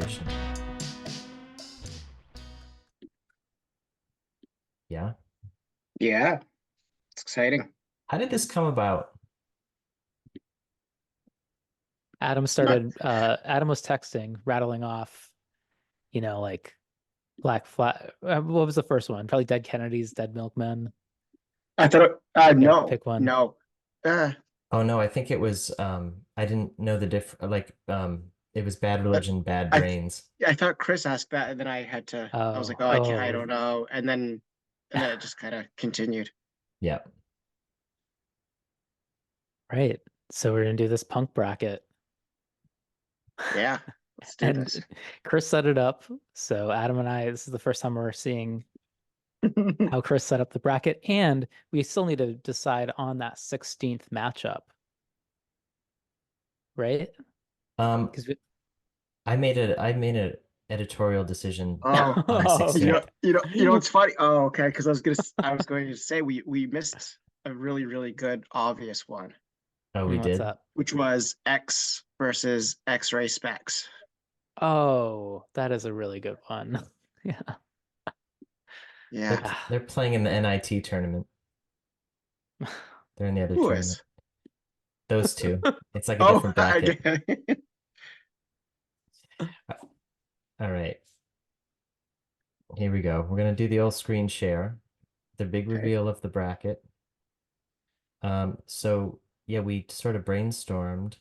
situation. Yeah. Yeah, it's exciting. How did this come about? Not, Adam was texting, rattling off, like Black Flag. What was the first one? Probably Dead Kennedys, Dead Milkmen. I thought, Yeah, no, pick one. no. Uh, Oh no, I think it was I didn't know the it was Bad uh, Religion, Bad I, Brains. I thought Chris asked that, and then I was like, Oh, oh, I oh, don't know. And then it just kind of continued. Yeah. right. So we're gonna do this punk bracket. Yeah, let's do this. And Chris set it up. So Adam and I, this is the first time we're seeing how Chris set up the bracket, and we still need to decide on that 16th matchup, right? Um, Because we I made a editorial decision Oh, on the Oh, you know, 16th. okay. what's funny? Oh, okay, because I was going to say we missed a really, really good obvious one, Oh, we What's did? up? which was X versus X-ray specs. Oh, that is a really good one. Yeah. They're Yeah, they're playing in the NIT tournament. They're in the other who tournament. is? Those two. It's like a Oh, different I bracket. get it. All right. Here we go. We're gonna do the old screen share, the big Okay. reveal of the bracket. So yeah, we sort of brainstormed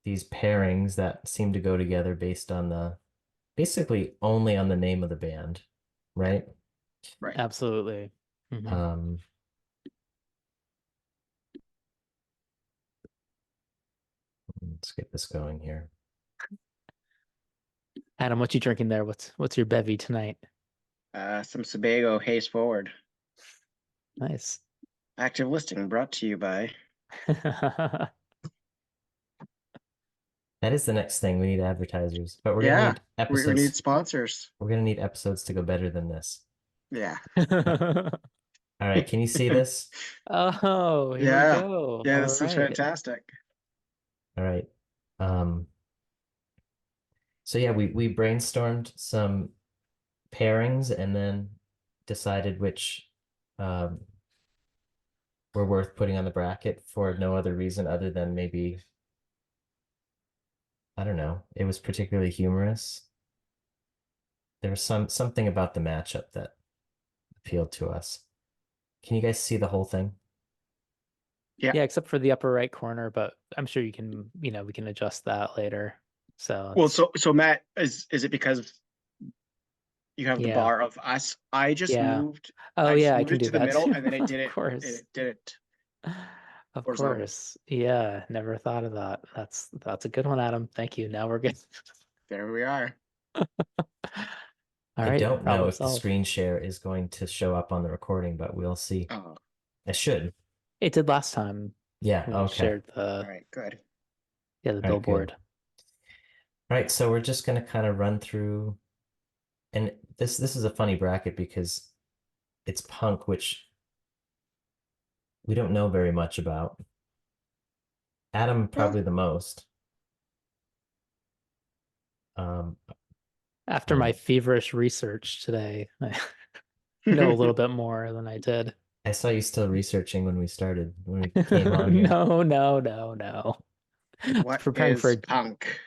these pairings that seem to go together based on basically only on the name of the band, right? Right. Absolutely. Hmm. Um, let's get this going here. Adam, what you drinking there? What's your bevy tonight? Some Sebago Haze Forward. Nice. Active listing brought to you by. That is the next thing. We need advertisers, but we're gonna Yeah, need we need episodes. sponsors. We're gonna need episodes to go better than this. Yeah. All right, can you see this? Oh, here we Yeah. go. Yeah, All this is right. fantastic. All right. Um, so yeah, we brainstormed some pairings and then decided which um, were worth putting on the bracket for no other reason other than maybe, I don't know, it was particularly humorous. There was something about the matchup that appealed to us. Can you guys see the whole thing? Yeah. Yeah, except for the upper right corner, but I'm sure we can adjust that later. So Well, it's so Matt, is it because you have the yeah. bar of us? Yeah. Oh I just yeah, I moved can it do to the that middle too. and then it did Of it course. it did it Of horizontally. course. Yeah, never thought of that. That's a good one, Adam. Thank you. Now we're good. There we are. All I right, don't know problem if the solved. screen share is going to show up on the recording, but we'll see. Oh, It should. It did last time Yeah, when we okay. shared all right, good. the All right, good. billboard. All right, so we're just gonna kind of run through, and this is a funny bracket because it's punk, which we don't know very much about. Adam Well, probably the most. Um, After my um, feverish research today, I know a little bit more than I did. I saw you still researching when we started, when we came on here. No, no, no, no. what Preparing for is a punk?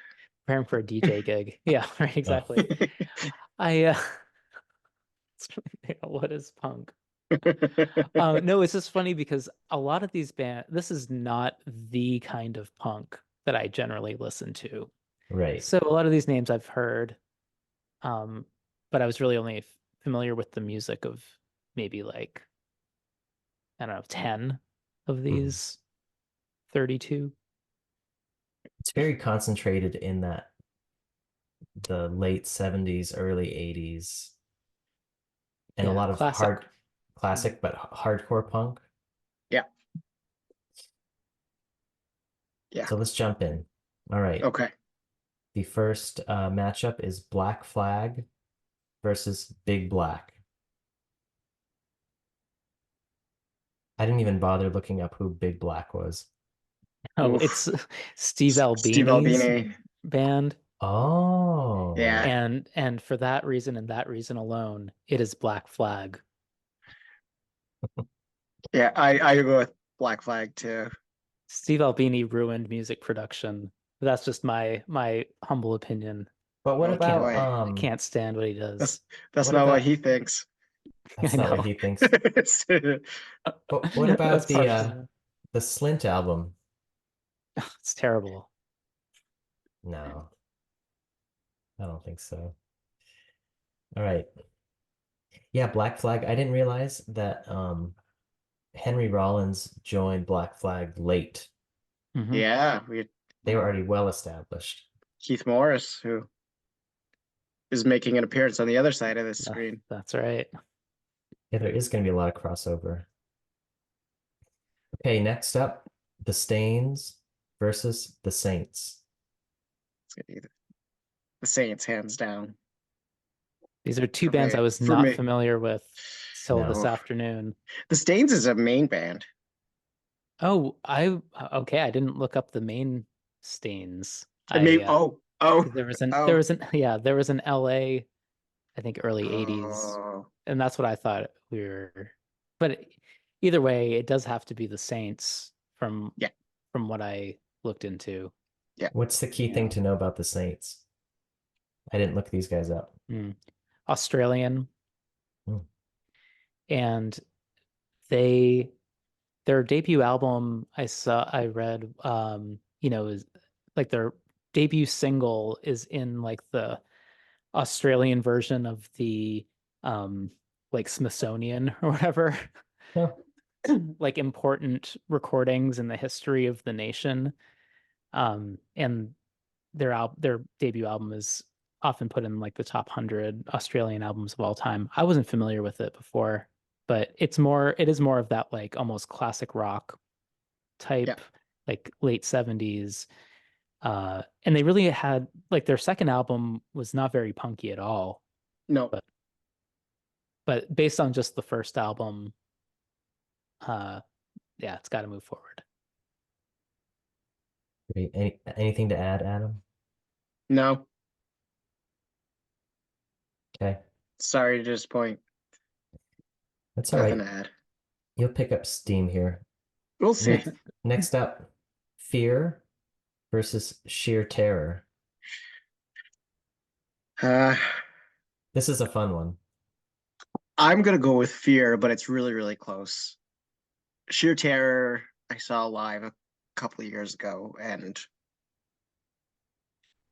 DJ gig. Yeah, right, Oh, exactly. I what is punk? No, it's just funny because a lot of these bands, this is not the kind of punk that I generally listen to. right. So a lot of these names I've heard, but I was really only familiar with the music of maybe like, I don't know, 10 of Mhm. these 32. It's very concentrated in the late 70s, early 80s, and a Yeah, lot of classic. hard classic but hardcore punk. Yeah, yeah. So let's jump in. All right. Okay. The first matchup is Black Flag versus Big Black. I didn't even bother looking up who Big Black was. Oh, Oof. it's Steve Steve Albini's Albini. band. Oh, And for that reason and that reason alone, it is Black Flag. Yeah, I go with Black Flag too. Steve Albini ruined music production. That's just my humble opinion. But what Oh about boy, I can't stand what he that's does. that's what not what about he thinks. I that's not what know. he thinks. But what That's about partially. the Slint album? It's terrible. No, I don't think so. All right. Yeah, Black Flag. I didn't realize that Henry Rollins joined Black Flag late. Mhm. Yeah, we They were already well established. Keith Morris, who is making an appearance on the other side of the screen. That's right. Yeah, there is going to be a lot of crossover. Okay, next up, the Stains versus the Saints. It's gonna be the Saints, hands down. These are two For bands I me. was For not me. familiar with till this No. Oh. afternoon. The Stains is a main band. Oh, okay. I didn't look up the main Stains. And maybe 'Cause there oh, was an yeah, there was an LA, I think early 80s, oh. and that's what I thought we were. But either way, it does have to be the Saints Yeah, from what I looked into. yeah. What's the key thing to know about the Saints? I didn't look these guys up. Australian, Hmm. and they their debut album I read is like their debut single is in like the Australian version of the um like Smithsonian or whatever, Huh. like important recordings in the history of the nation. And their debut album is often put in like the top 100 Australian albums of all time. I wasn't familiar with it before, but it is more of that like almost classic rock Yeah. type, like late 70s. And they really had like their second album was not very punky at all, No. but based on just the first album, uh yeah, it's got to move forward. Great. Anything to add, Adam? No. Okay, Sorry to disappoint. that's all Nothing right. to add. You'll pick up steam here. We'll see. Next up, Fear versus Sheer Terror. Uh, This is a fun one. I'm gonna go with Fear, but it's really, really close. Sheer Terror, I saw live a couple of years ago, and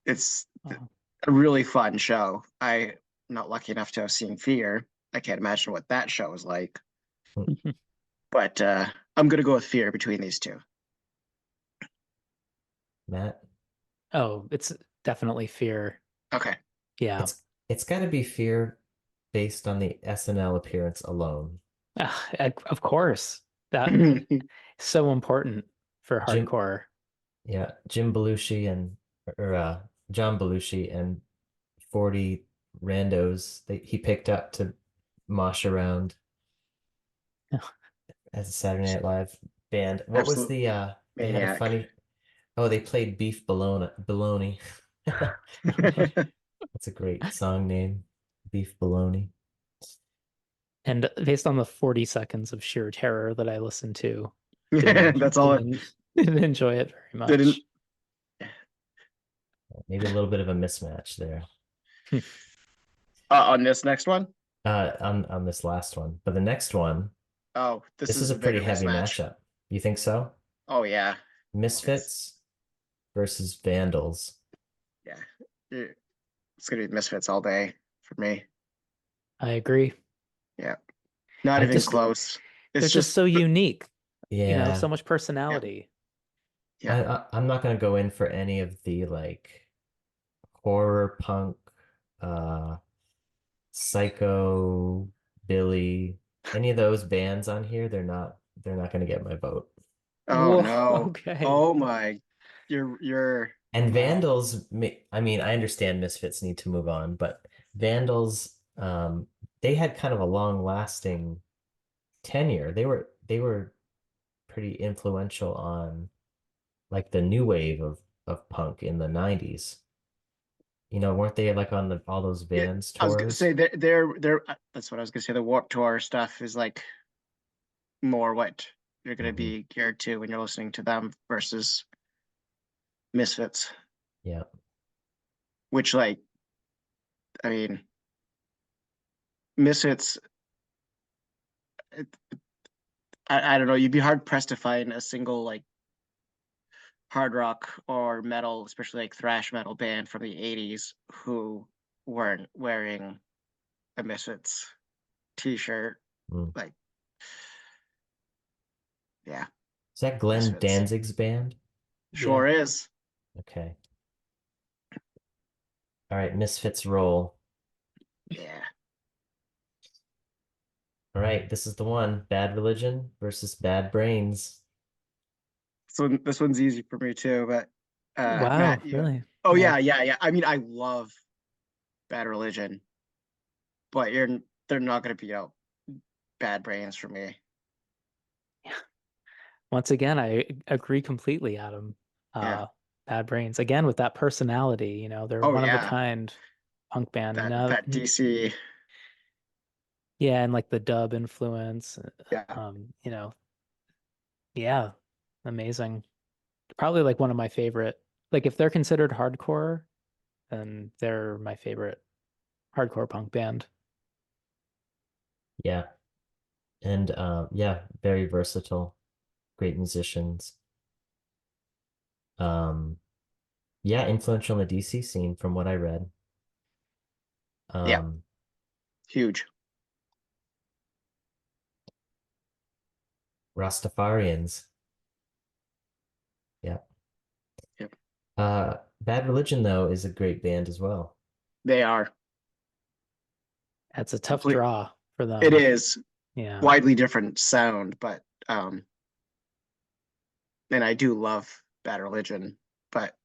it's Oh. a really fun show. I'm not lucky enough to have seen Fear. I can't imagine what that show was like. But I'm gonna go with Fear between these two. Matt, Oh, it's definitely Fear. Okay. Yeah. it's got to be Fear based on the SNL appearance alone. Of course. That so important for Jim, hardcore. yeah, Jim Belushi and or John Belushi and 40 randos he picked up to mosh around as a Saturday Night Live band. What was Absolute the they had a maniac. funny oh they played Beef Bologna. That's a great song name. Beef Bologna. And based on the 40 seconds of sheer terror that I listened to, That's all. didn't enjoy it very Didn't. much. Maybe a little bit of a mismatch there. On this next one? On this last one. But the next one, Oh, this this is is a a pretty bigger heavy mismatch. matchup. You think so? Oh yeah. Misfits versus Vandals. Yeah. It's gonna be Misfits all day for me. I agree. Yeah. Not I even Just close. they're It's just just so unique, Yeah. so much personality. yeah. I'm not gonna go in for any of the like horror punk, uh, psycho, Billy, any of those bands on here. They're not gonna get my vote. Oh Whoa, no. okay. Oh my. You're And wow. Vandals, I mean, I understand Misfits need to move on, but Vandals, they had kind of a long-lasting tenure. They were pretty influential on like the new wave of punk in the 90s. You know, weren't they like on all those Yeah, Vans I was gonna tours? say they're that's what I was gonna say. The Warped Tour stuff is like more what you're gonna Mhm. be geared to when you're listening to them versus Misfits, Yeah. which like I mean Misfits. I don't know. You'd be hard pressed to find a single like hard rock or metal, especially like thrash metal band from the '80s who weren't wearing a Misfits t-shirt. Mm. Like, yeah, Is that Glenn Misfits. Danzig's band? Sure is. Okay. All right, Misfits roll. Yeah. All right, this is the one. Bad Religion versus Bad Brains. So this one's easy for me too, but Wow, Matt, you really? oh Yeah. yeah. I mean, I love Bad Religion, but they're not gonna beat out Bad Brains for me. Once again, I agree completely, Adam. Yeah. Bad Brains again with that personality. You know, they're Oh one of a yeah. kind punk band, and That DC. yeah, and like the dub influence. Yeah. You know, yeah, amazing. Probably like one of my favorite. Like if they're considered hardcore, then they're my favorite hardcore punk band. Yeah. And yeah, very versatile, great musicians. Um, yeah, influential in the DC scene from what I read. Yeah. Um, Huge. Rastafarians. Yeah. Yep. Bad Religion though is a great band as well. They are. That's a tough Complete. draw for It them. is Yeah. widely different sound, but and I do love Bad Religion, but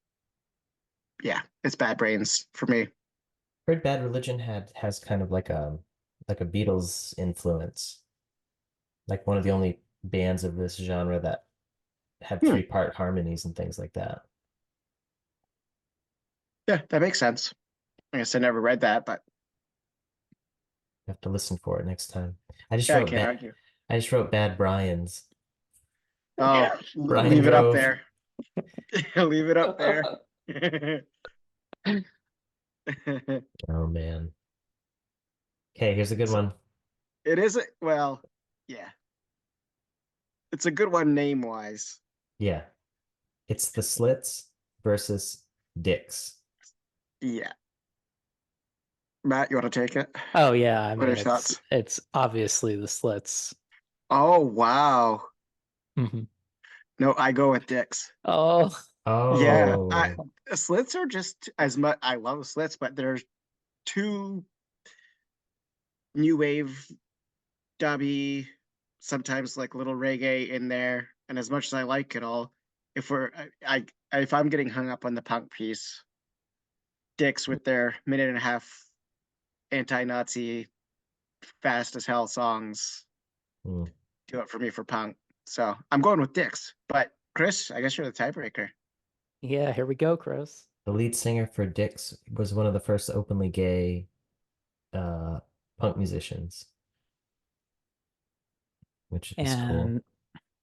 yeah, it's Bad Brains for me. Heard Bad Religion has kind of like a Beatles influence, like one of the only bands of this genre that had Hmm. three-part harmonies and things like that. Yeah, that makes sense. I guess I never read that, but You have to listen for it next time. I just yeah, I wrote can't bad argue. I just wrote Bad Brian's. Oh, Brian leave it up Grove. there. Leave it up there. Oh man. Okay, here's a good one. It is well, yeah. It's a good one name wise. Yeah. It's the Slits versus Dicks. Yeah. Matt, you want to take it? Oh yeah, I What are mean your thoughts? it's obviously the Slits. Oh wow. Mhm. No, I go with Dix. Oh, Yeah, Oh. slits are just as much. I love slits, but there's too new wave, dubby, sometimes like little reggae in there. And as much as I like it all, if we're if I'm getting hung up on the punk piece, Dix with their minute and a half anti-Nazi fast as hell songs Hmm. do it for me for punk. So I'm going with Dix. But Chris, I guess you're the tiebreaker. yeah, here we go, Chris. The lead singer for Dicks was one of the first openly gay uh punk musicians, which is cool. And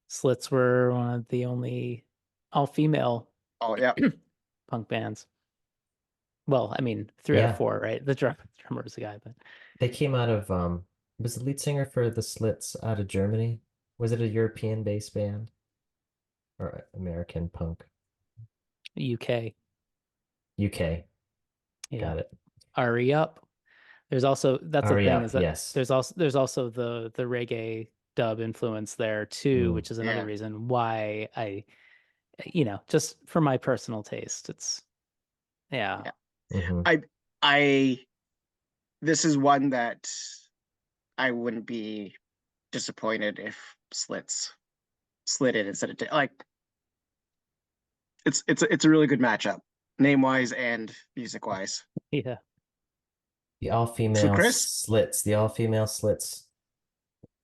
Slits were one of the only all-female Oh yeah, punk bands. Well, I mean, three out of Yeah. four, right? Drummer was the guy, but They came out of was the lead singer for the Slits out of Germany? Was it a European based band or American punk? UK. UK. Yeah. Got it. RE Up. There's also that's the Hurry thing is up. that Yes. there's also the reggae dub influence there too, Mm. which is another yeah, reason why just for my personal taste, it's yeah. yeah. Hmm. I I this is one that I wouldn't be disappointed if slid in instead of like it's a really good matchup, name wise and music wise. Yeah. The So all-female Chris, slits. The all-female slits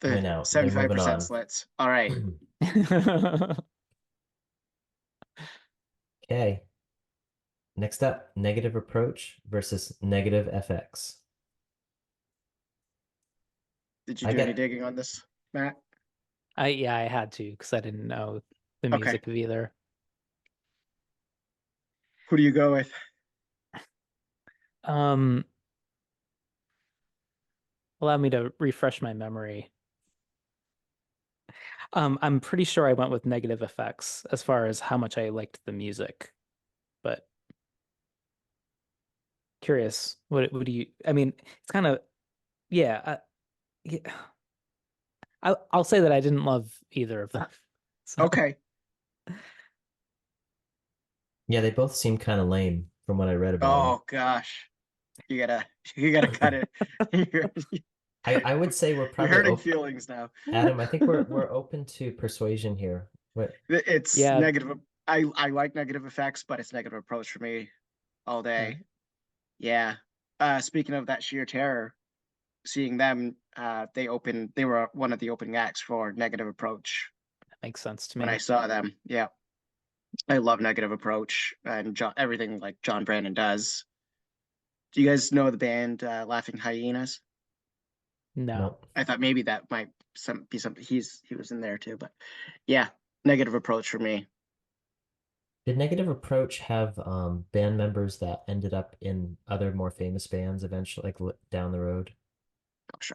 the win out. They're moving 75% on. slits. All right. Okay. Next up, negative approach versus negative FX. Did you I do any get digging on this, Matt? Yeah, I had to because I didn't know the Okay. music of either. Who do you go with? Um, allow me to refresh my memory. I'm pretty sure I went with negative effects as far as how much I liked the music, but curious, what do you? I mean, it's kind of yeah. Yeah. I'll say that I didn't love either of them. So Okay. Yeah, they both seem kind of lame from what I read about them. Oh gosh. You gotta you gotta cut it. You're, I would say we're you're probably hurting open. feelings now. Adam, I think we're open to persuasion here. What? It's yeah, negative. I like negative effects, but it's negative approach for me all yeah, day. Yeah. Speaking of that sheer terror, seeing them, they were one of the opening acts for negative approach that makes sense to when I me. saw them. Yeah. I love negative approach and everything like John Brandon does. Do you guys know the band Laughing Hyenas? No. Nope. I thought maybe that might be something he was in there too, but yeah, negative approach for me. Did negative approach have band members that ended up in other more famous bands eventually, like down the road?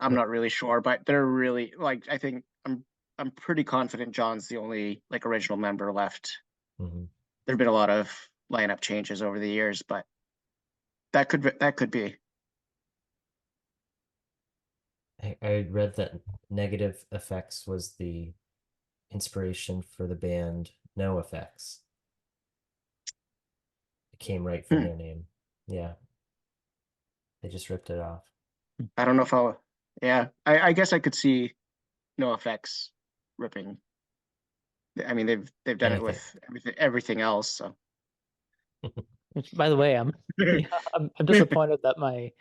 I'm What? not really sure, but they're really like I think I'm pretty confident John's the only like original member left. Mhm. There've been a lot of lineup changes over the years, but that could be. I read that negative effects was the inspiration for the band No Effects. It came right from Hmm. their name. Yeah, they just ripped it off. I don't know if I'll. Yeah, I guess I could see no effects ripping. I mean they've done it Anything. with everything else. So Which, by the way, yeah, I'm disappointed that my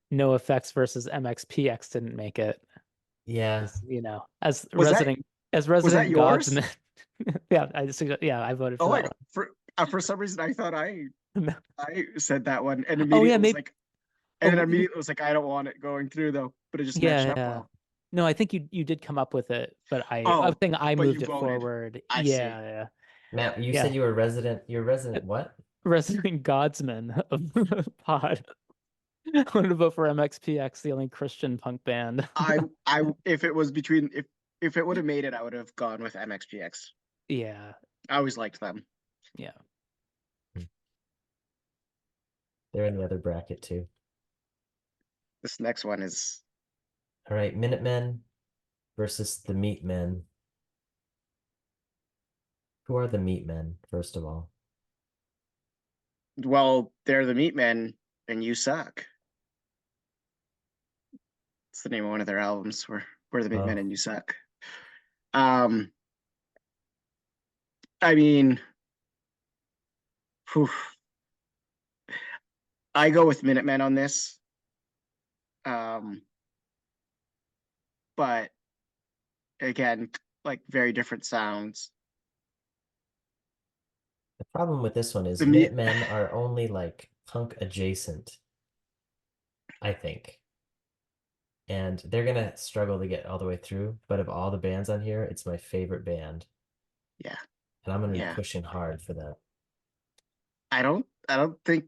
no effects versus MXPX didn't make it. Yeah, 'Cause, was that as was that resident yours? guardsman, yeah, yeah, I voted for Oh, that one. for some reason I thought No. I said that one, and Oh immediately yeah, it was maybe. like, and then Oh immediately it was like I don't want it going through though, but it just matched yeah, up yeah. well. No, I think you did come up with it, but I Oh, think I but you moved it voted. forward. I see. Yeah, Matt, you yeah, said you were resident. You're yeah. resident what? Resident Godsman of the pod. I wanted to vote for MXPX, the only Christian punk band. I if it was between if it would have made it, I would have gone with MXPX. Yeah, I always liked them. yeah. They're in the other bracket too. This next one is All right, Minutemen versus the Meatmen. Who are the Meatmen, first of all? well, they're the Meatmen, and you suck. It's the name of one of their albums. We're the Meatmen, Oh, and you suck. Um, I mean, whew, I go with Minutemen on this. Um, but again, like very different sounds. the problem with this one is The meat, Minutemen are only like punk adjacent, I think. And they're gonna struggle to get all the way through. But of all the bands on here, it's my favorite band. yeah, And I'm gonna be yeah. pushing hard for that. I don't think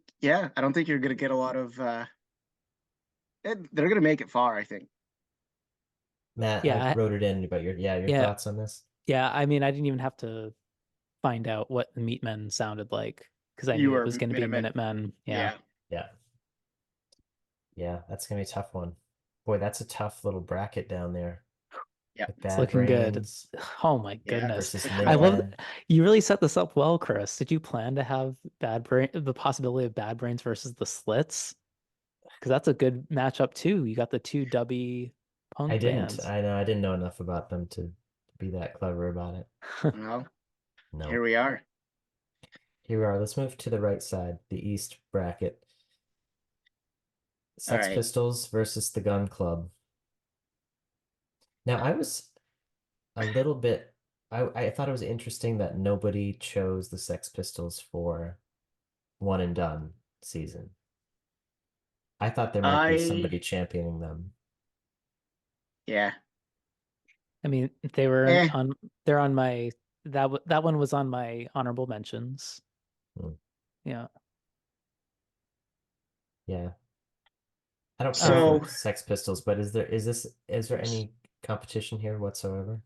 you're gonna get a lot of. They're gonna make it far. I think. Matt, I Yeah, wrote it in, but your yeah, thoughts on this? yeah. I mean, I didn't even have to find out what the Meatmen sounded like because I You knew it were was going to be Minutemen. Minutemen. Yeah. Yeah, Yeah. Yeah, that's gonna be a tough one. Boy, that's a tough little bracket down there. yeah, With It's Bad looking good. Brains Oh my yeah. goodness. versus Looking I good. love Minutemen. you really set this up well, Chris. Did you plan to have the possibility of Bad Brains versus the Slits? Because that's a good matchup too. You got the two dubby I punk didn't. bands. I know I didn't know enough about them to be that clever about it. Well, here No. we are. Here we are. Let's move to the right side, the East bracket. All Sex right. Pistols versus the Gun Club. Now, I was a little bit, I thought it was interesting that nobody chose the Sex Pistols for one and done season. I thought there might be I somebody championing them. yeah. I mean, they were Eh. on. They're on my. That one was on my honorable mentions. Hmm. Yeah. Yeah. I don't care So for Sex Pistols, but is there any competition here whatsoever?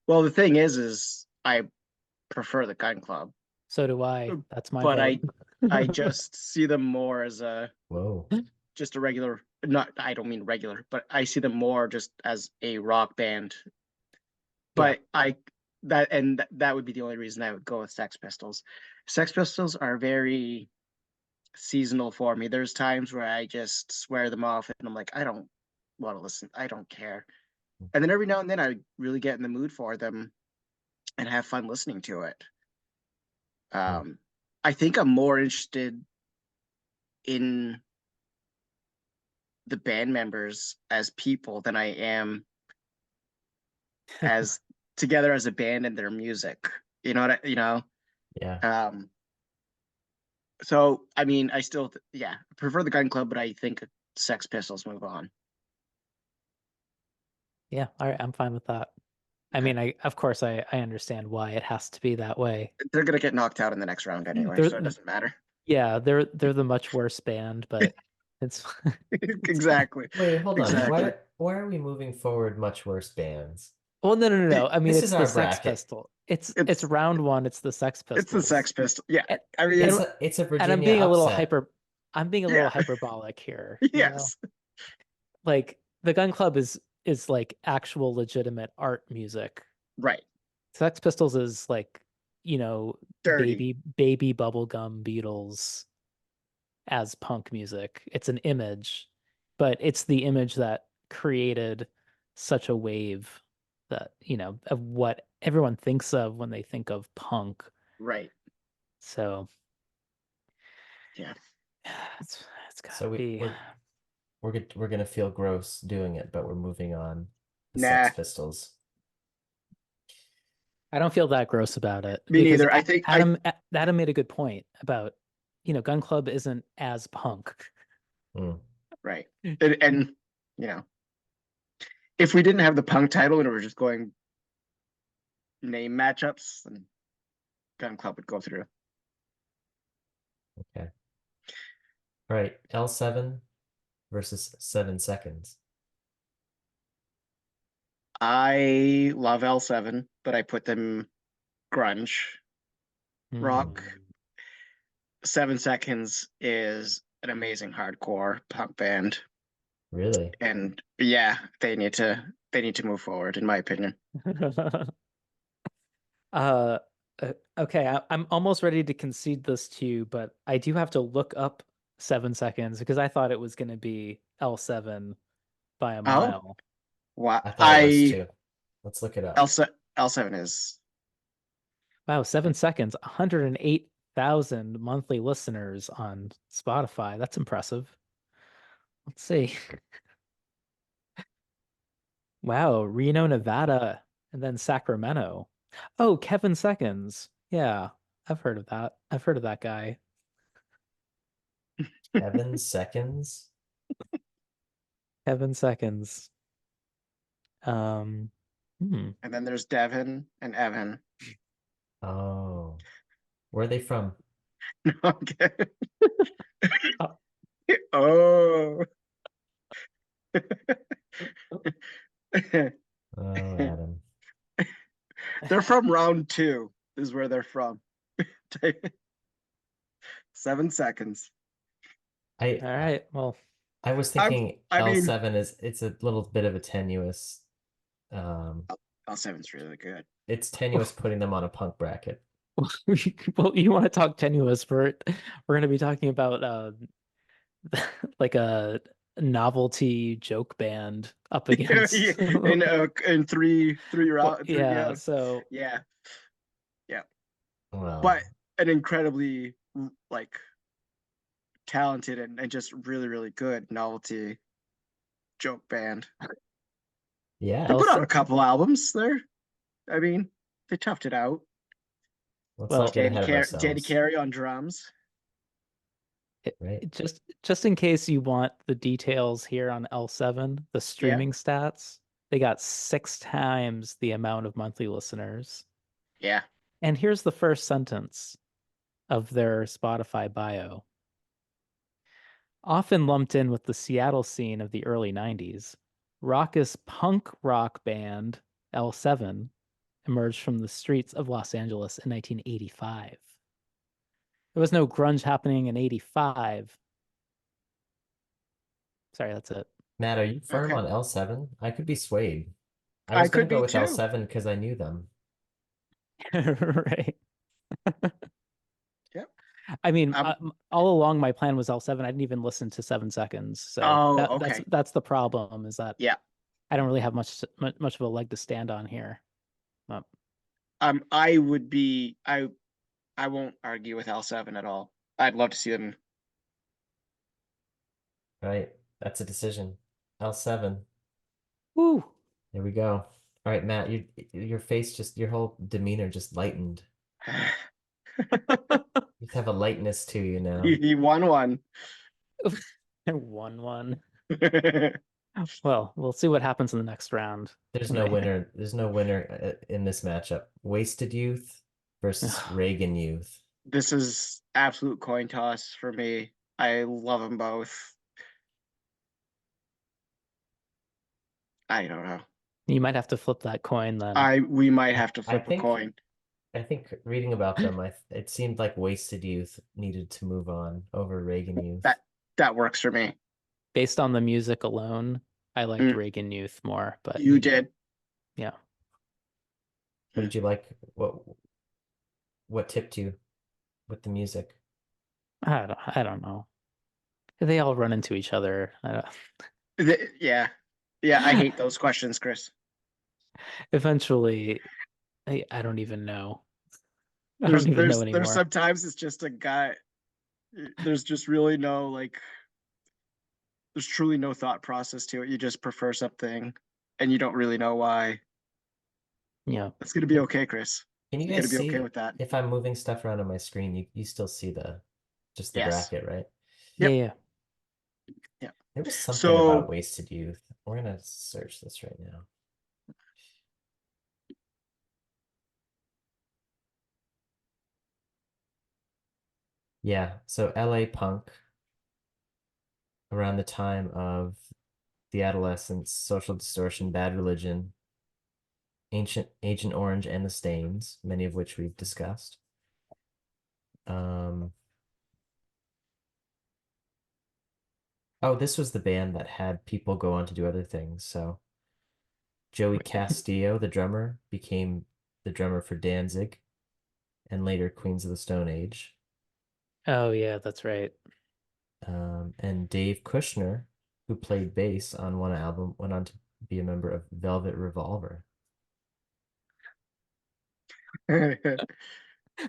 well, the thing is I prefer the Gun Club, So do I. That's my but vote. I just see them more as a Whoa. just a regular. Not I don't mean regular, but I see them more just as a rock band. Yeah. But that would be the only reason I would go with Sex Pistols. Sex Pistols are very seasonal for me. There's times where I just swear them off and I'm like, I don't want to listen. I don't care. And then every now and then I really get in the mood for them and have fun listening to it. Hmm. I think I'm more interested in the band members as people than I am as together as a band and their music. You know what you know? Yeah. Um, so I mean, I still yeah, prefer the Gun Club, but I think Sex Pistols move on. Yeah. All right. I'm fine with that. I Okay. mean, of course I understand why it has to be that way. They're gonna get knocked out in the next round anyway, They're so it doesn't matter. yeah, they're the much worse band, but it's it's fine. Exactly. Wait, hold on. Exactly. Why are we moving forward much worse bands? Well, no. I mean, This is it's the our Sex bracket. Pistol. It's It's round one. It's the Sex it's the Pistols. Sex Pistol. Yeah. And I and, mean, It's a and I'm Virginia being a little upset. hyper. I'm being a little yeah. hyperbolic here, you know? Yes. Like the Gun Club is like actual legitimate art music. Right. Sex Pistols is like, Dirty. baby bubblegum Beatles as punk music. It's an image, but it's the image that created such a wave that, of what everyone thinks of when they think of punk. Right. So Yeah. it's So gotta be. we're gonna feel gross doing it, but we're moving on. The Sex Nah. Pistols. I don't feel that gross about it Me because neither. I think I Adam made a good point about, Gun Club isn't as punk. Hmm. right. And you know, if we didn't have the punk title and we were just going name matchups, then Gun Club would go through. Okay. All right. L7 versus 7 seconds. I love L7, but I put them grunge rock. Mm. 7 Seconds is an amazing hardcore punk band. Really? And yeah, they need to move forward, in my opinion. Uh, okay, I'm almost ready to concede this to you, but I do have to look up 7 seconds because I thought it was going to be L7 by a Oh, mile. wow. I thought it was I too. Let's look it up. L7 is Wow, 7 seconds, 108,000 monthly listeners on Spotify. That's impressive. Let's see. Wow, Reno, Nevada, and then Sacramento. Oh, Kevin Seconds. Yeah, I've heard of that. I've heard of that guy. 7 seconds. Kevin Seconds. Um, hmm. and then there's Devin and Evan. Oh, where are they from? Okay. Oh. Oh. Oh, Adam. They're from round two, is where they're from. 7 seconds. I All right. Well, I was I'm, thinking I mean, L7 it's a little bit of a tenuous um L7's really good. it's tenuous putting them on a punk bracket. well, you want to talk tenuous for it? We're going to be talking about like a novelty joke band up Yeah, against. in three Well, round, three, yeah. yeah, So yeah, yeah. Well, But an incredibly like talented and just really, really good novelty joke band. They yeah. put else, out a couple albums there. I mean, they toughed it out. Let's not well, get ahead of Danny ourselves. Carey on drums. right? Just in case you want the details here on L7, the Yeah, streaming stats, they got 6 times the amount of monthly listeners. yeah. And here's the first sentence of their Spotify bio. Often lumped in with the Seattle scene of the early 90s, raucous punk rock band L7 emerged from the streets of Los Angeles in 1985. There was no grunge happening in 85. Sorry, that's it. Matt, are you firm Okay. on L7? I could be swayed. I I was gonna could go be with too. L7 because I knew them. Right. Yep. I mean, Um, all along my plan was L7. I didn't even listen to 7 seconds. So oh, that's okay. that's the problem is that Yeah. I don't really have much of a leg to stand on here. But I would be I won't argue with L7 at all. I'd love to see them. Right? That's a decision. L7. woo. There we go. All right, Matt, your face just your whole demeanor just lightened. You just have a lightness to you now. He won one. I won one. Well, we'll see what happens in the next round. There's When no I winner. There's no winner in this matchup. Wasted Youth versus Reagan Youth. This is absolute coin toss for me. I love them both. I don't know. You might have to flip that coin then. We might have to I flip a think coin. I think reading about them, it seemed like Wasted Youth needed to move on over Reagan Youth. That works for me. Based on the music alone, I liked Mm, Reagan Youth more, but you did. yeah. What did you like? What tipped you with the music? I don't know. They all run into each other. Yeah. Yeah, I hate those questions, Chris. Eventually, I don't even know. I There's don't even know there's anymore. sometimes it's just a guy. There's just really no like there's truly no thought process to it. You just prefer something and you don't really know why. Yeah. That's gonna be okay, Chris. Can you You're gonna guys be okay see with that. if I'm moving stuff around on my screen, you still see just the Yes. bracket, right? Yeah, Yep. yeah. Yeah. There was something about So Wasted Youth. We're gonna search this right now. Yeah, so LA Punk around the time of the adolescence, Social Distortion, Bad Religion, Ancient Agent Orange, and the Stains, many of which we've discussed. Um, oh, this was the band that had people go on to do other things. So Joey Castillo, the drummer, became the drummer for Danzig and later Queens of the Stone Age. Oh yeah, that's right. And Dave Kushner, who played bass on one album, went on to be a member of Velvet Revolver. the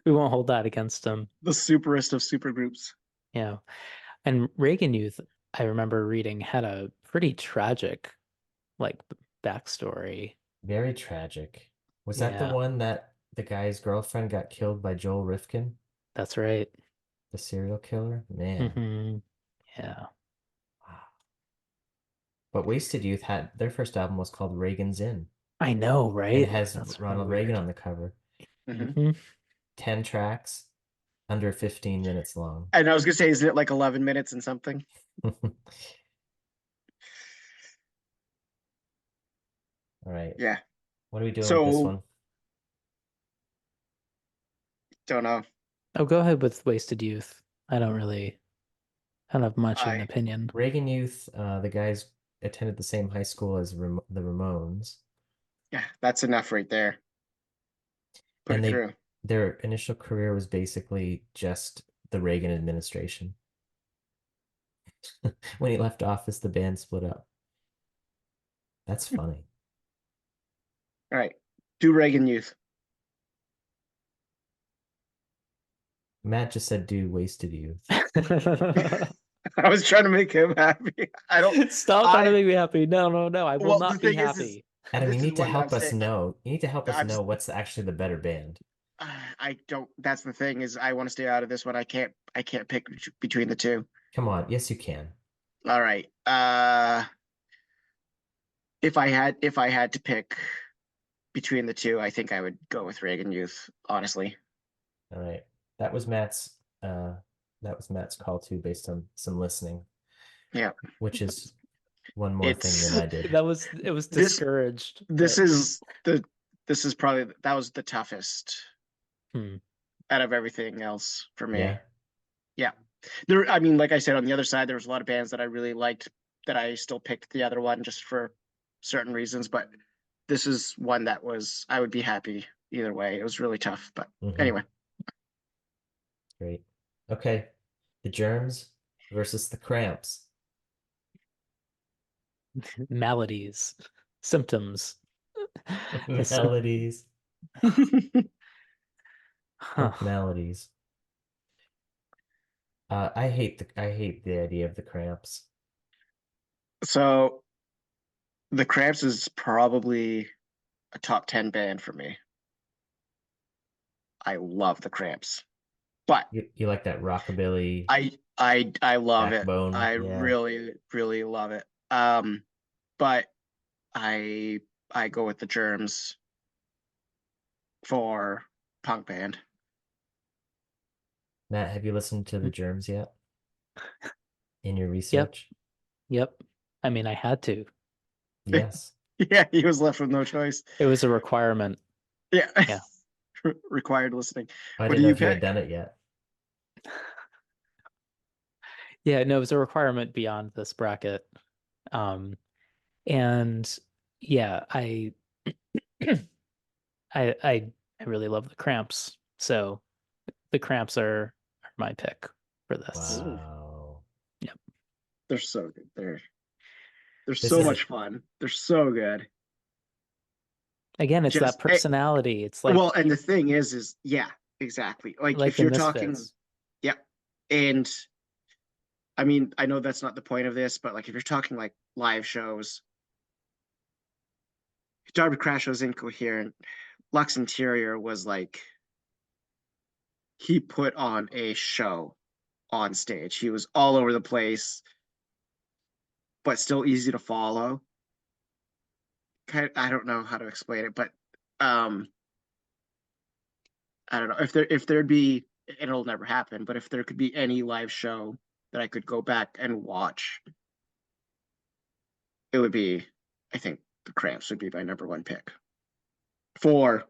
We won't hold that against them. superest of supergroups. Yeah. And Reagan Youth, I remember reading, had a pretty tragic like backstory. Very tragic. Was that the Yeah, one that the guy's girlfriend got killed by Joel Rifkin, that's right. the serial killer? Man. Hmm. Yeah. Wow. But Wasted Youth had their first album was called Reagan's In, I know, and it right? has That's so Ronald Reagan weird. on the cover. Hmm. 10 tracks, under 15 minutes long. And I was gonna say, isn't it like 11 minutes and something? All right. Yeah. What are we doing with this So one? don't know. Oh, go ahead with Wasted Youth. I don't have much of an I opinion. Reagan Youth, the guys attended the same high school as the Ramones, Yeah, that's enough right there. Put and it they through. their initial career was basically just the Reagan administration. When he left office, the band split up. That's funny. All right. Do Reagan Youth. Matt just said, "Do Wasted Youth." I was trying to make him happy. I don't Stop trying to I make me happy. No, no, no. I will well the not be thing is happy. Adam, you this is need to what I'm help us saying. know. You need to help us I'm know what's actually the better band. I don't. That's the thing is, I want to stay out of this one. I can't. I can't pick between the two. Come on. Yes, you can. All right. If I had to pick between the two, I think I would go with Reagan Youth. Honestly. All right. That was Matt's uh that was Matt's call too, based on some listening, Yeah. which is one more thing It's than I did. It was this. discouraged. This but- is the. This is probably that was the toughest Hmm. out of everything else for me. Yeah. Yeah. There. I mean, like I said, on the other side, there was a lot of bands that I really liked that I still picked the other one just for certain reasons, but this is one that was I would be happy either way. It was really tough, but Mhm. anyway. Great. Okay. The Germs versus the Cramps. Maladies, symptoms. There's some- Melodies. huh. Punk melodies. I hate the idea of the Cramps. So the Cramps is probably a top 10 band for me. I love the Cramps, but You like that rockabilly I love it. backbone? I Yeah. really love it. But I go with the Germs for punk band. Matt, have you listened to the Germs yet? In your Yep. research? Yep. I mean, I had to. Yes. Yeah, he was left with no choice. It was a requirement. Yeah. Yeah. Required listening. I What didn't do know you if you had pick? done it yet. Yeah, no, it was a requirement beyond this bracket. And yeah, I really love the Cramps. So the Cramps are my pick for this. Ooh. Wow. Yep. They're so good. They're This so is a- much fun. They're so good. Again, it's Just that personality. It's like well, and the thing is yeah, exactly. Like if the you're talking, Misfits. yeah, and I mean, I know that's not the point of this, but like if you're talking like live shows, Darby Crash was incoherent. Lux Interior was like he put on a show on stage. He was all over the place, but still easy to follow. I don't know how to explain it, but um, I don't know if there'd be it'll never happen, but if there could be any live show that I could go back and watch, it would be I think the Cramps would be my number one pick for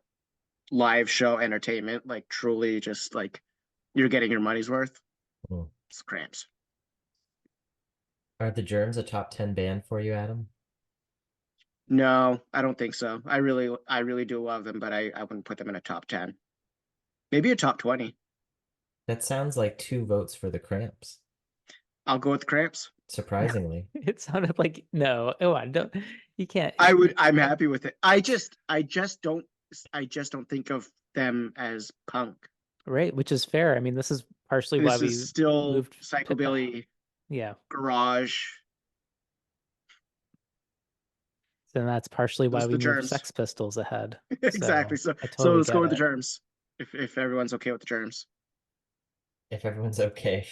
live show entertainment, like truly just like you're getting your money's worth. Hmm. It's Cramps. Are the Germs a top 10 band for you, Adam? No, I don't think so. I really do love them, but I wouldn't put them in a top 10. Maybe a top 20. That sounds like 2 votes for the Cramps, I'll go with the Cramps. surprisingly. It sounded like no. Oh, I don't. You can't. I'm happy with it. I just don't think of them as punk. Right, which is fair. I mean, this is partially why This we is still moved. psychobilly Yeah, garage. then that's partially why Just we the moved Germs. Sex Pistols ahead. Exactly. So I totally let's go get with the it. Germs. If everyone's okay with the Germs. If everyone's okay.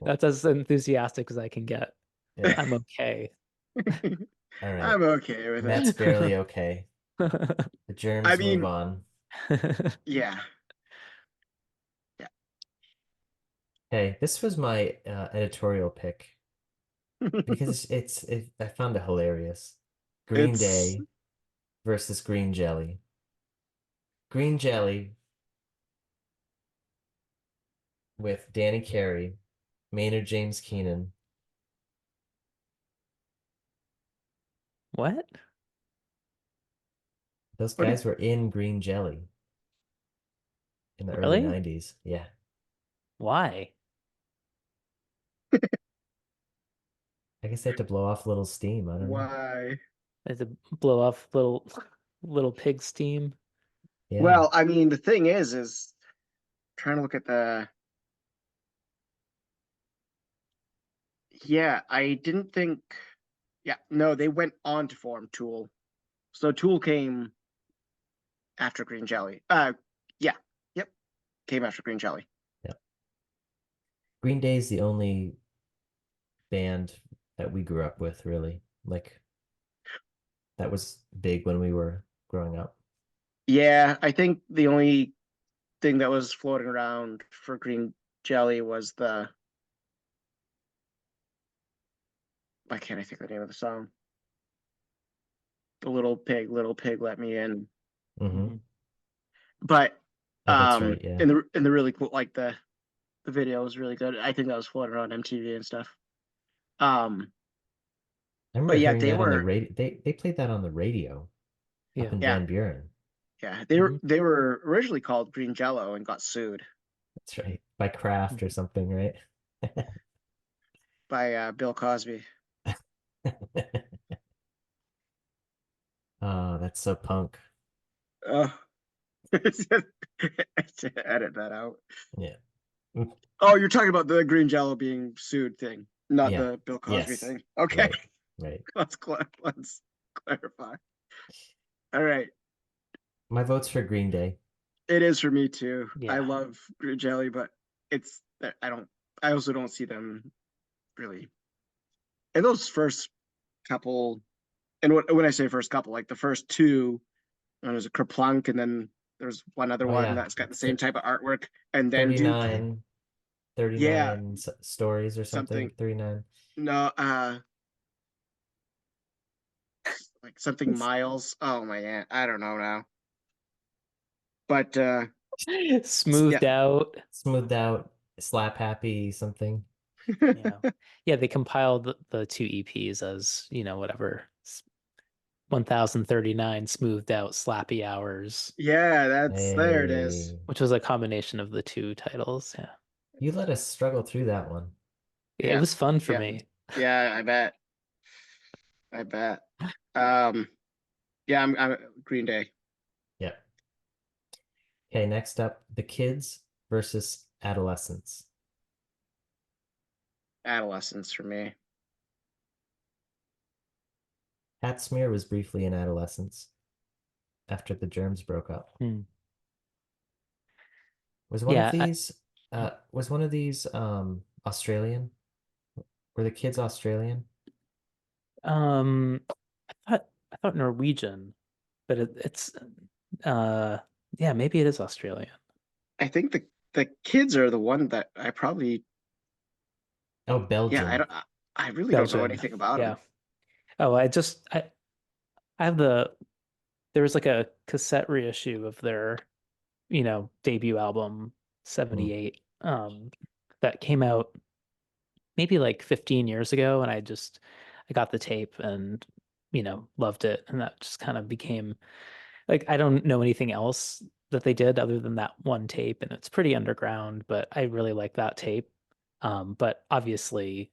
That's as enthusiastic as I can get. Yeah. I'm okay. All right. I'm okay with Matt's it. barely okay. The Germs I mean, move on. yeah. Hey, this was my editorial pick because I found it hilarious. Green It's Day versus Green Jelly. Green Jelly with Danny Carey, Maynard James Keenan. What? Those What do guys were in Green Jelly in the early Really? 90s. Yeah. Why? I guess they had to blow off a little steam. I don't know. why? Is to blow off little pig steam? Yeah. Well, I mean, the thing is trying to look at the. Yeah, I didn't think. Yeah, no, they went on to form Tool. So Tool came after Green Jelly. Yeah, yep, came after Green Jelly. Green Day is the only band that we grew up with, really. Like that was big when we were growing up. Yeah, I think the only thing that was floating around for Green Jelly was why can't I think of the name of the song? The little pig, let me in. Mm-hmm. But Oh, that's right. Yeah. in the really cool, like the video was really good. I think that was floating around MTV and stuff. Um, I remember but yeah, hearing they that on the were radio. They played that on the radio up Yeah. in yeah Van Buren. yeah Mhm. they were originally called Green Jello and got sued That's right. By Kraft or something, right? by Bill Cosby. Oh, that's so punk. Oh, edit that out. Yeah. Oh, you're talking about the Green Jello being sued thing, not Yeah. the Bill Cosby Yes. thing. Okay, Right. Right. let's clarify. All right, My vote's for Green Day. it is for me too. I Yeah. love Green Jelly, but it's I don't. I also don't see them really in those first couple. And when I say first couple, like the first two, there's a Kerplunk, and then there's one other Oh one yeah. that's got the same type of artwork, and then Duke. 39, Yeah, 39 stories or something. something. 39. No, like something Miles. Oh my god, I don't know now. But yeah, Smoothed out. Smoothed out, slap happy, something. Yeah. Yeah, they compiled the two EPs as, whatever. 1039 smoothed out slappy hours, yeah, that's there. It is. Hey, which was a combination of the two titles. Yeah. you let us struggle through that one. It Yeah, was fun for yeah, me. yeah. I bet. I bet. Um, yeah, I'm Green Day. Yeah. Okay, next up, the kids versus adolescents. Adolescence for me. Pat Smear was briefly in adolescence after the germs broke up. Hmm. Was one of Yeah. these Australian? Were the kids Australian? Um, I thought Norwegian, but it's uh yeah, maybe it is Australian. I think the kids are the one that I probably. Oh, Yeah, I Belgian. don't. I really don't know Belgian. anything about Yeah. them. Oh, I have there was like a cassette reissue of their, debut album Hmm. 78 that came out maybe like 15 years ago, and I got the tape and loved it, and that just kind of became like I don't know anything else that they did other than that one tape, and it's pretty underground, but I really like that tape. But obviously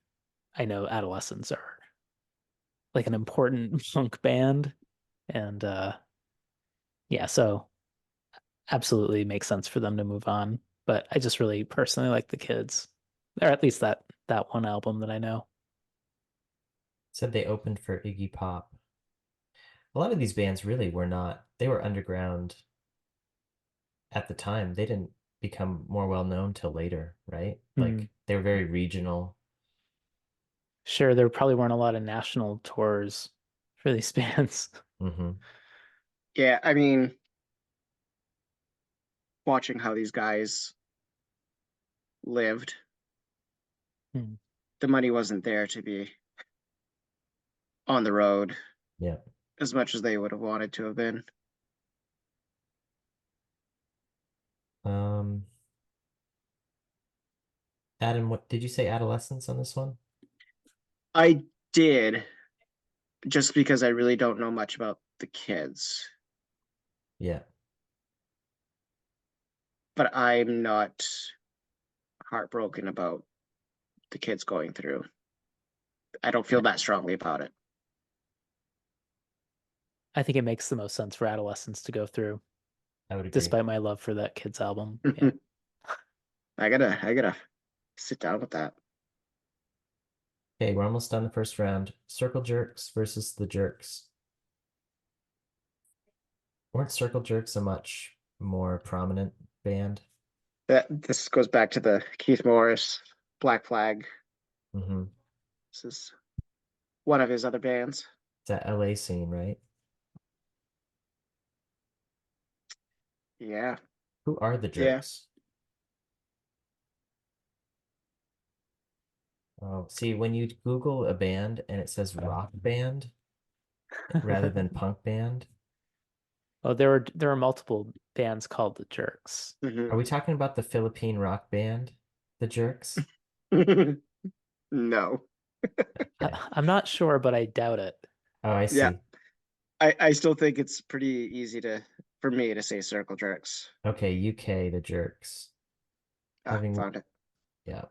I know Adolescents are like an important punk band, and yeah, so absolutely makes sense for them to move on. But I just really personally like the kids, or at least that one album that I know. Said they opened for Iggy Pop. A lot of these bands really were not, they were underground at the time. They didn't become more well known till later, right? Hmm. Like they were very regional. Sure, there probably weren't a lot of national tours for these bands. Hmm. Yeah, I mean, watching how these guys lived, Hmm. the money wasn't there to be on the road Yeah. as much as they would have wanted to have been. Um, Adam, what did you say adolescence on this one? I did, just because I really don't know much about the kids, Yeah. but I'm not heartbroken about the kids going through. I don't feel that strongly about it. I think it makes the most sense for Adolescents to go through, I would agree. despite my love for that kids album. Yeah. I gotta sit down with that. Okay, we're almost done the first round. Circle jerks versus the jerks. Weren't Circle Jerks a much more prominent band? This goes back to the Keith Morris Black Flag. Mm-hmm. This is one of his other bands. It's that LA scene, right? Yeah, Who are the yeah. Jerks? Oh, see, when you Google a band and it says rock band rather than punk band, Oh, there were multiple bands called the Jerks. Mhm. are we talking about the Philippine rock band, the Jerks? No. Okay. I'm not sure, but I doubt it. Oh, I Yeah, see. I still think it's pretty easy for me to say Circle Jerks. Okay, UK, the Jerks. Ah, Having, found it. yeah.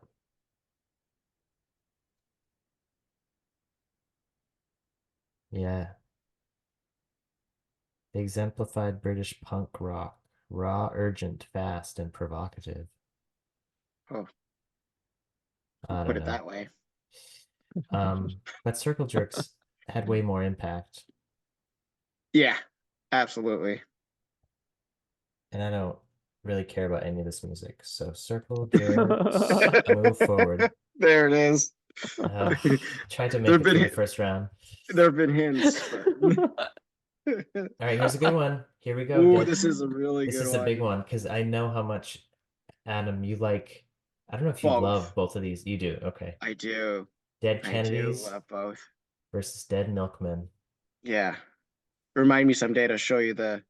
Yeah. They exemplified British punk rock, raw, urgent, fast, and provocative. Oh, I put don't it know. that way. But Circle Jerks had way more impact, Yeah, absolutely. and I don't really care about any of this music. So Circle Jerks, move forward. There it is. Tried to There make have it through the been first round. there have been hints, but All right, here's a good one. Here we go. ooh, this is a really This good is a big one. one because I know how much, Adam, you like. I don't know if you Both. love both of these. You do. Okay. I do. Dead I do Kennedys love both. versus Dead Milkmen. Yeah. Remind me someday to show you the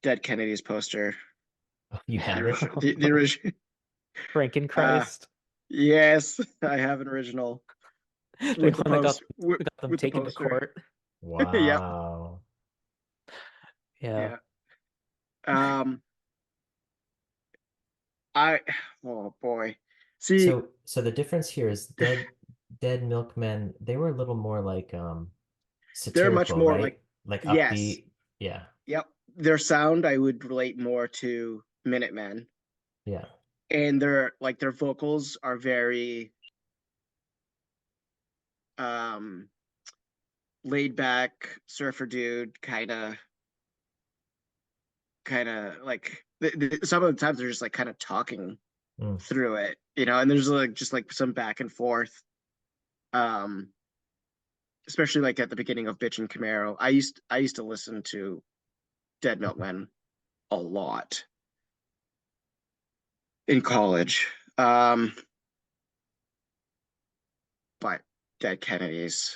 Dead Kennedys poster. Oh, you The have it? original. The original. Frankenchrist. Yes, I have an original They with the want to post got them with the taken to poster. court. Yep. Wow. Yeah. Yeah. Um. I. Oh boy. See, So the difference here is Dead Milkmen, they were a little more like they're much satirical, more like, right? Like yes. upbeat. Yeah. Yep. Their sound I would relate more to Minutemen. Yeah. And their vocals are very um laid back surfer dude kind of like some of the times they're just like kind of talking Mm. through it, and there's like just like some back and forth, um especially like at the beginning of Bitch and Camaro. I used to listen to Dead Milkmen a lot in college. But Dead Kennedys,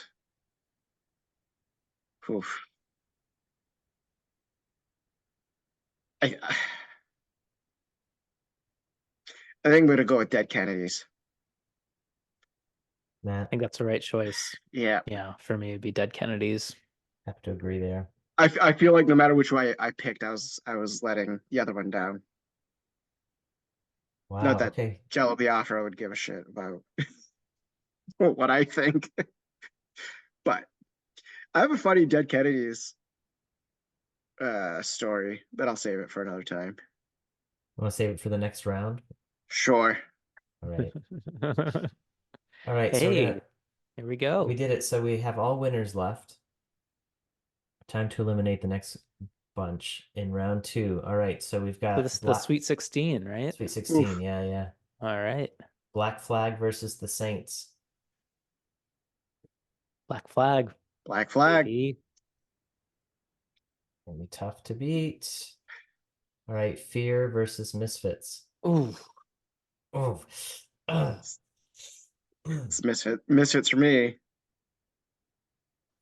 oof. I think I'm gonna go with Dead Kennedys. I Matt, think that's the right choice. Yeah. Yeah, for me it'd be Dead Kennedys. have to agree there. I feel like no matter which way I picked, I was letting the other one down. Not Wow. that Okay. Jello Biafra would give a shit about what I think, but I have a funny Dead Kennedys story, but I'll save it for another time. Want to save it for the next round? Sure. All right. All right. So Hey, here we we go. did it. So we have all winners left. Time to eliminate the next bunch in round 2. All right. So we've So got this is the Sweet 16, right? Sweet 16. Oof. Yeah, yeah. All right. Black Flag versus the Saints. Black Flag. Black Flag. Baby. Gonna be tough to beat. All right. Fear versus Misfits. Ooh. Oh. It's misfits for me.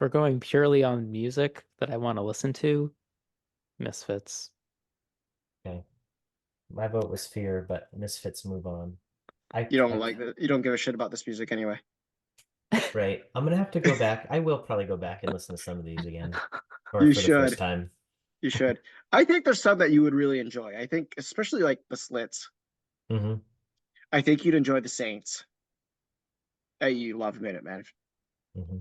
We're going purely on music that I want to listen to. Misfits. Okay. My vote was Fear, but Misfits move on. You don't like that. You don't give a shit about this music anyway. Right. I'm gonna have to go back. I will probably go back and listen to some of these again, or You for the first should. time. You should. I think there's some that you would really enjoy. I think especially like the Slits. Mm-hmm. I think you'd enjoy the Saints. You love Minutemen. Mm-hmm.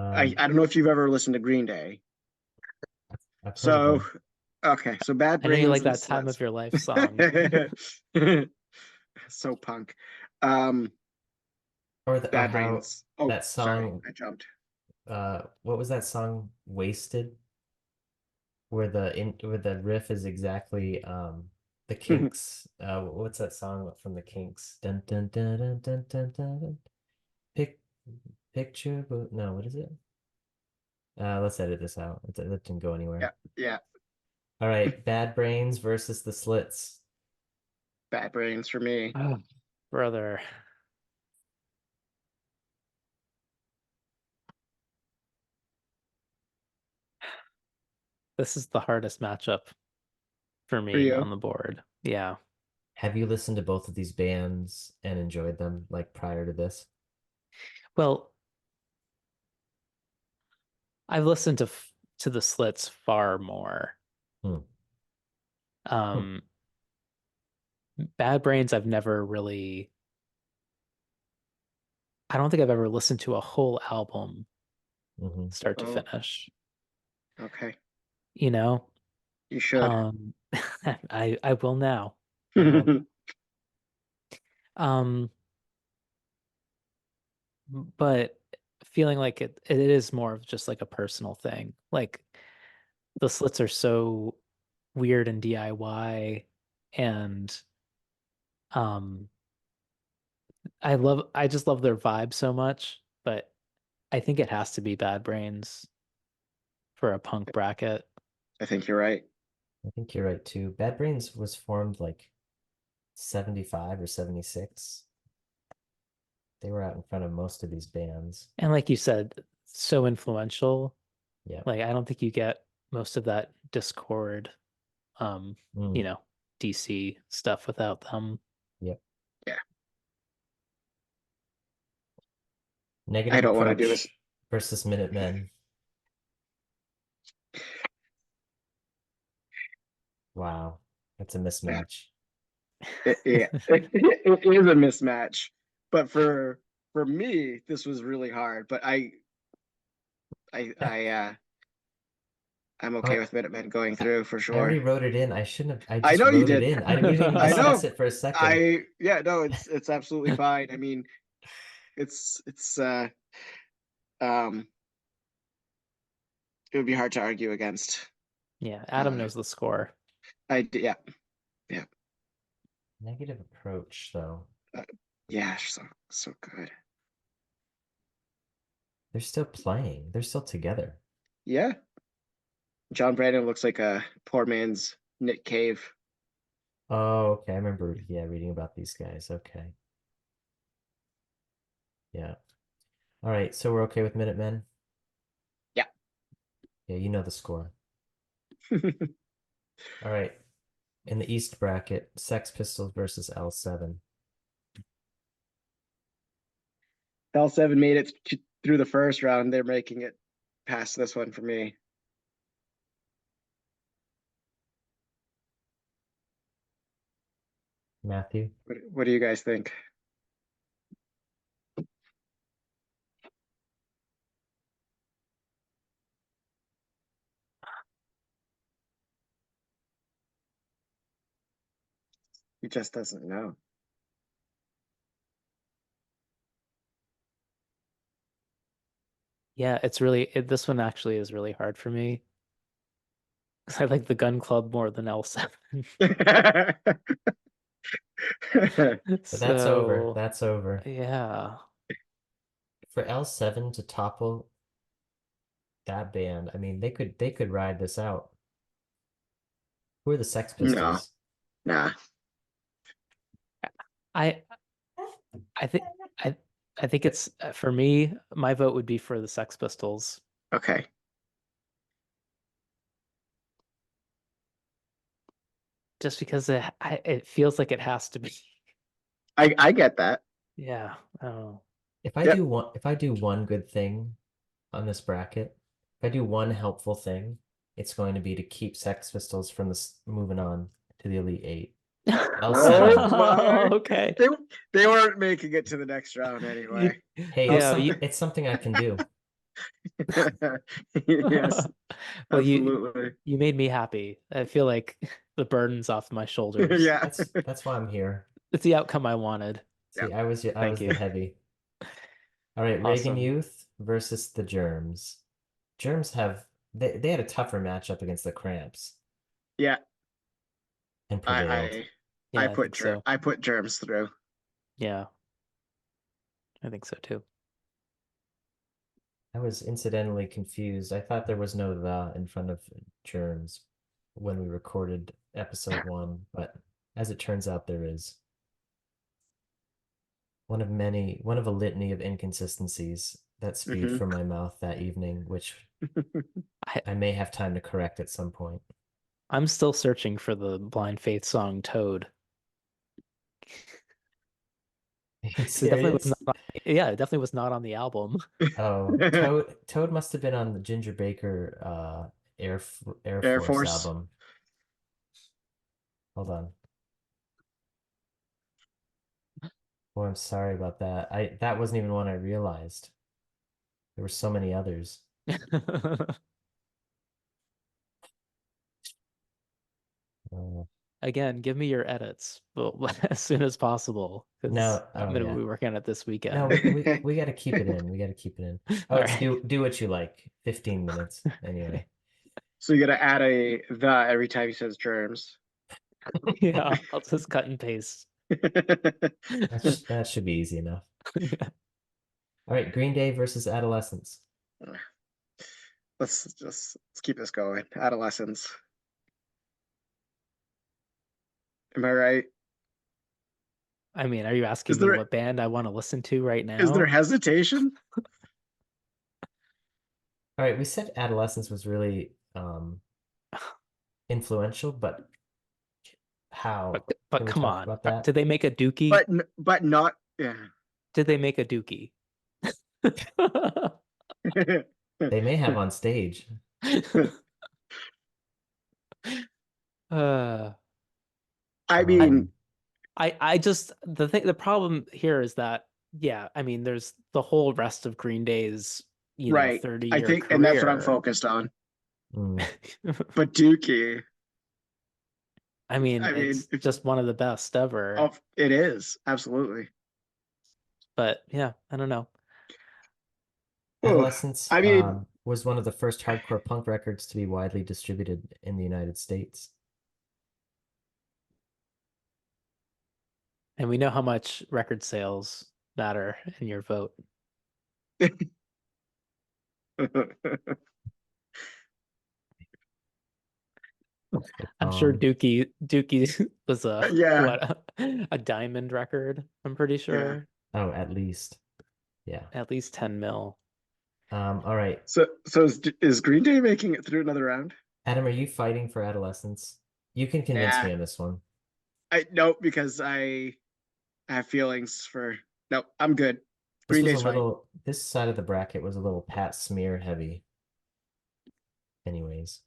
I don't know if you've ever listened to Green Day. I've heard of So, them. okay, so Bad I know you Brains like and that time Slits. of your life song. So punk. Or Bad how Brains. Oh, that sorry, song, I jumped. what was that song, Wasted? Where the riff is exactly the Kinks. What's that song from the Kinks? Dun dun dun dun dun dun dun. Dun. Pic picture, but no, what is it? Let's edit this out. That didn't go Yeah, anywhere. yeah. All right, Bad Brains versus the Slits. Bad Brains for me. Oh, brother. This is the hardest matchup for For me you. on the board. Yeah. Have you listened to both of these bands and enjoyed them like prior to this? Well, I've listened to the Slits far more. Hmm. Hmm. Um, Bad Brains, I've never really, I don't think I've ever listened to a whole album Hmm. start to Oh, finish, okay. you know? You should. Um, I will now. I will. Um, but feeling like it is more of just like a personal thing. Like the Slits are so weird and DIY, and um I just love their vibe so much, but I think it has to be Bad Brains for a punk bracket. I think you're right. I think you're right too. Bad Brains was formed like 75 or 76. They were out in front of most of these bands. And like you said, so influential. Yeah. Like I don't think you get most of that Discord, um, you Mm, know, DC stuff without them. yep. Yeah. I Negative don't want to do this. Approach versus Minutemen. Wow. That's a Yeah. mismatch. Yeah. It is a mismatch. But for me, this was really hard. But I I uh I'm Oh, okay with Minutemen going through for I already sure. wrote it in. I shouldn't have. I I just know you wrote it did. in. We didn't even I discuss know. it for a second. Yeah, no, it's absolutely fine. I mean, it's um it would be hard to argue against. Yeah, Adam Uh knows the score. yeah, yeah. Negative Approach, though. Uh, yeah, so good. They're still playing. They're still together. Yeah. John Brandon looks like a poor man's Nick Cave. Oh, okay. I remember, yeah, reading about these guys. Okay. Yeah. All right. So we're okay with Minutemen? Yeah. Yeah, you know the score. All right. In the East bracket, Sex Pistols versus L7. L7 made it through the first round. They're making it past this one for me. Matthew? What do you guys think? He just doesn't know. Yeah, this one actually is really hard for me. 'Cause I like the Gun Club more than L7. But that's over. So, That's over. yeah. For L7 to topple that band, I mean, they could ride this out. Who are the Sex No, Pistols? nah. I I think I I think it's for me, my vote would be for the Sex Pistols. Okay. Just because it feels like it has to be. I get that. Yeah. Oh. Yep. If I do one good thing on this bracket, if I do one helpful thing, it's going to be to keep Sex Pistols from this moving on to the Elite Eight. Oh L7. my. Okay. They they weren't making it to the next round You, anyway. Hey, yeah, you it's something I can do. Yes, well absolutely. you made me happy. I feel like the burden's off my shoulders. Yeah. That's why I'm here. It's the outcome I wanted. Yeah. See, I Thank was the you. heavy. All right, Reagan Awesome. Youth versus the Germs. Germs they had a tougher matchup against the Cramps Yeah, and I prevailed. I Yeah, I think so. I put germs through. Yeah, I think so too. I was incidentally confused. I thought there was no the in front of Germs when we recorded episode 1, but as it turns out, there is one of a litany of inconsistencies that spewed Hmm. from my mouth that evening, which I, I may have time to correct at some point. I'm still searching for the Blind Faith song Toad. Are you It definitely was serious? not. Yeah, it definitely was not on the album. Oh, Toad must have been on the Ginger Baker Air Air Force Force. album. Hold on. Oh, I'm sorry about that. I that wasn't even one I realized. There were so many others. Uh, Again, give me your edits, but as soon as possible, because no, I'm oh gonna yeah. be working on it this No, weekend. we got to keep it in. We got to keep it in. Oh, All it's right. do what you like. 15 minutes anyway. So you gotta add a the every time he says germs. Yeah, I'll just cut and paste. That should be easy enough. All right, Green Day versus Adolescents. Let's keep this going. Adolescence. Am I right? I mean, are you Is asking me there what band I want to listen to right is there now? hesitation? All right, we said Adolescence was really influential, but But how? but Can we come talk on. about that? Did they make a Dookie? But not yeah. Did they make a Dookie? They may have on stage. Uh, I I mean, Um, I just the problem here is that yeah, I mean there's the whole rest of Green Day's, right. I 30-year think, and that's what I'm career. focused on. mm, But Dookie, I mean, I mean, it's just one of the best ever. oh, it is absolutely. But yeah, I don't know. Oh, Adolescence I mean, was one of the first hardcore punk records to be widely distributed in the United States. And we know how much record sales matter in your vote. I'm sure Um, Dookie was a yeah, what a diamond record, I'm pretty yeah. sure. oh, at least. Yeah. At least 10 mil. All right. So is Green Day making it through another round? Adam, are you fighting for Adolescence? You can convince Yeah, me on this one. I no because I have feelings for no. I'm good. This Green was a Day's fine. little, this side of the bracket was a little Pat Smear heavy. Anyways.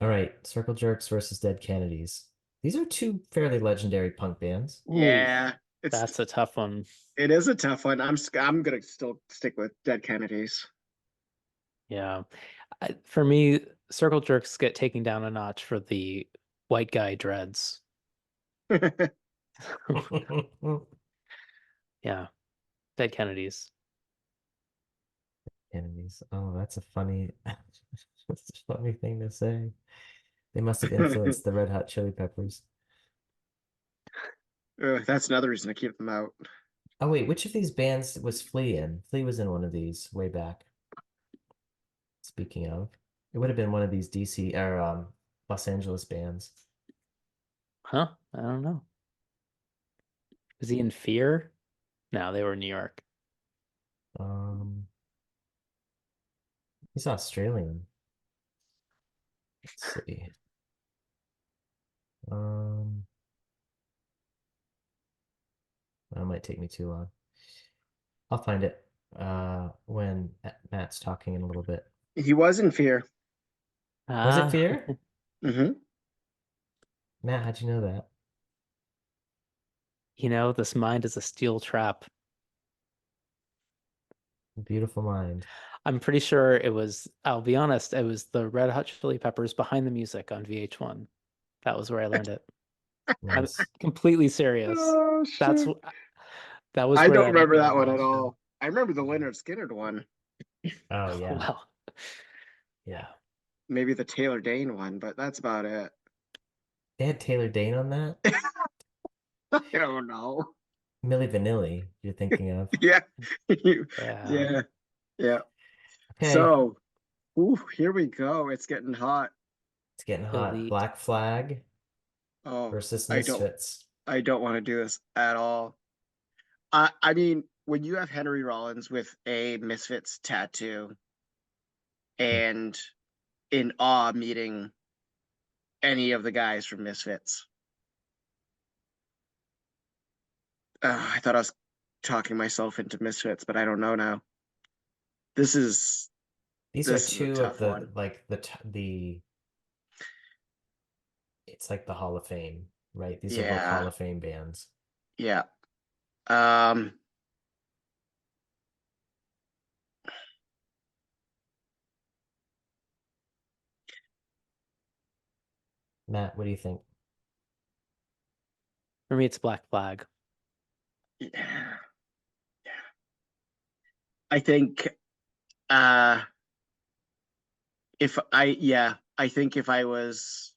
All right. Circle Jerks versus Dead Kennedys. These are two fairly legendary punk bands. Ooh, Yeah, that's a tough one. it is a tough one. I'm gonna still stick with Dead Kennedys. Yeah. For me, circle jerks get taken down a notch for the white guy dreads. Yeah, Dead Kennedys. Kennedys. Oh, that's a funny, that's a funny thing to say. They must have influenced the Red Hot Chili Peppers. That's another reason to keep them out. Oh wait, which of these bands was Flea in? Flea was in one of these way back. Speaking of, it would have been one of these DC or Los Angeles bands. Huh? I don't know. Is he in Fear? No, they were in New York. Um, he's Australian. Let's see. Um, that might take me too long. I'll find it when Matt's talking in a little bit. He was in Fear. Was it Ah, Fear? Hmm. Matt, how'd you know that? this mind is a steel trap. Beautiful mind. I'm pretty sure I'll be honest, it was the Red Hot Chili Peppers behind the music on VH1. That was where I learned it. I'm Nice. completely serious. Oh That's shit! That was I where don't that remember that email one at was from. all. I remember the Leonard Skinner one, Oh yeah, Well, yeah. maybe the Taylor Dane one, but that's about it. They had Taylor Dane on that. I don't know. Milli Vanilli, you're thinking of. Yeah. yeah. Yeah. Yeah. Okay, So, ooh, here we go. It's getting hot. it's getting hot. Elite. Black Flag Oh, versus I don't Misfits. I don't want to do this at all. I mean, when you have Henry Rollins with a Misfits tattoo Hmm. and in awe meeting any of the guys from Misfits, I thought I was talking myself into Misfits, but I don't know now. This is These are this is a two of tough one. the like the it's like the Hall of Fame, right? These are both Hall Yeah, of Fame bands. yeah. Um, Matt, what do you think? For me, it's Black Flag. yeah. I think uh if I yeah, I think if I was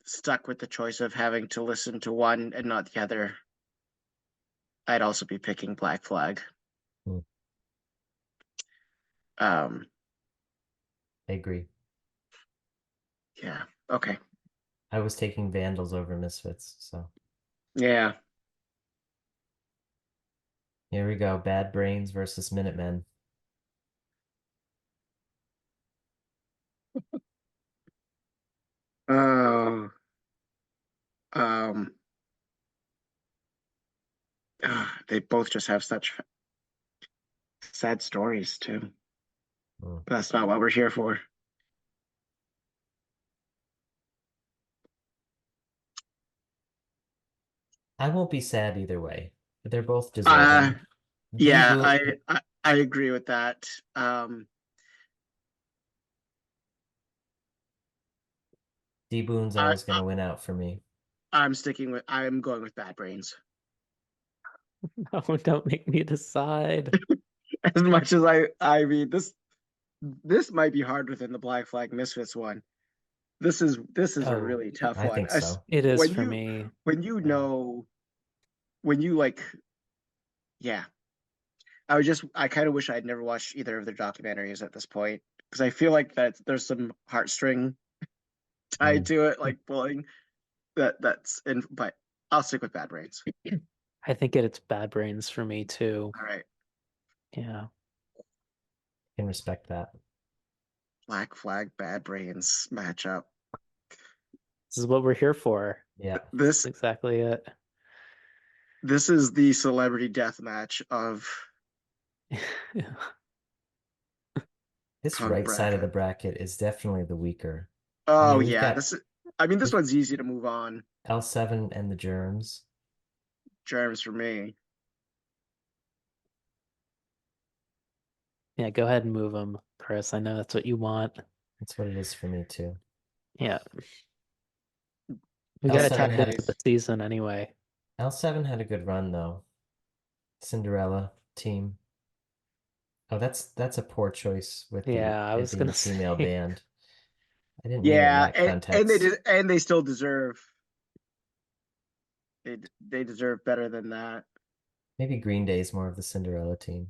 stuck with the choice of having to listen to one and not the other, I'd also be picking Black Flag. Hmm, Um, I agree. yeah. Okay. I was taking Vandals over Misfits, so Yeah. here we go. Bad Brains versus Minutemen. Oh, um, they both just have such sad stories too. Hmm. But that's not what we're here for. I won't be sad either way. They're both Uh, deserving. D yeah, Boon I agree with that. D Boon's I, always gonna win out for me. I'm going with Bad Brains. No, don't make me decide. As much as I mean this might be harder than the Black Flag Misfits one. This is a Oh, really tough I one. think so. It is When for you me. when you Yeah. know when you like yeah. I kind of wish I'd never watched either of their documentaries at this point because I feel like that there's some heartstring tied Mm. to it, like pulling that's in. But I'll stick with Bad Brains. I think it's Bad Brains for me too. All right, Yeah. Can respect that. Black Flag Bad Brains matchup. This is what we're here for. Yeah. That's This exactly it. this is the celebrity death match of This punk right side of the bracket. bracket is definitely the weaker. I Oh mean, we've yeah, got I mean this we've one's easy to move on. L7 and the Germs. Germs for me. Yeah, go ahead and move them, Chris. I know that's what you want. That's what it is for me too. Yeah. We got to L7 tap had into the season anyway. L7 had a good run though. Cinderella team. Oh, that's a poor choice with the Yeah, I it was being gonna a female say. band. I didn't mean it in Yeah, that and they context. did, and they still deserve they deserve better than that. Maybe Green Day's more of the Cinderella team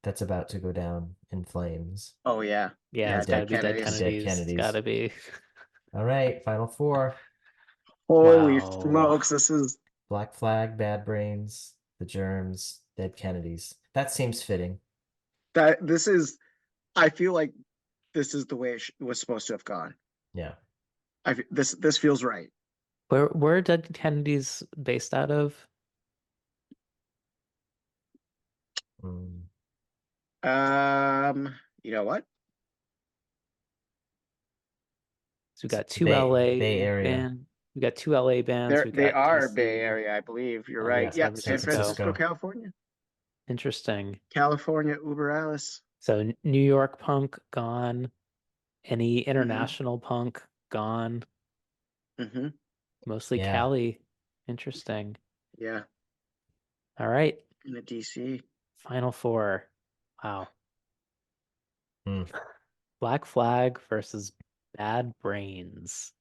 that's about to go down in flames. Oh yeah, Yeah, yeah, The it's got Dead to be Dead The Kennedys. Dead Kennedys. It's got Kennedys. to be. All right, final four. Holy Wow. smokes, this is Black Flag, Bad Brains, The Germs, Dead Kennedys. That seems fitting. that this is I feel like this is the way it was supposed to have gone. Yeah. This feels right. Where are Dead Kennedys based out of? Mm. You know what? So we got two Bay LA Area. band. We got two LA bands. We They got are Bay DC Area, I believe. You're and right. Yeah, Yep, San San San Francisco, Francisco. Francisco. California. Interesting. California, Uber Alice. So New York punk gone. Any Mm-hmm. international punk gone. Mm-hmm. Mostly Yeah. Cali. Interesting. Yeah, All right. in the DC. Final four. Wow. Hmm. Black Flag versus Bad Brains.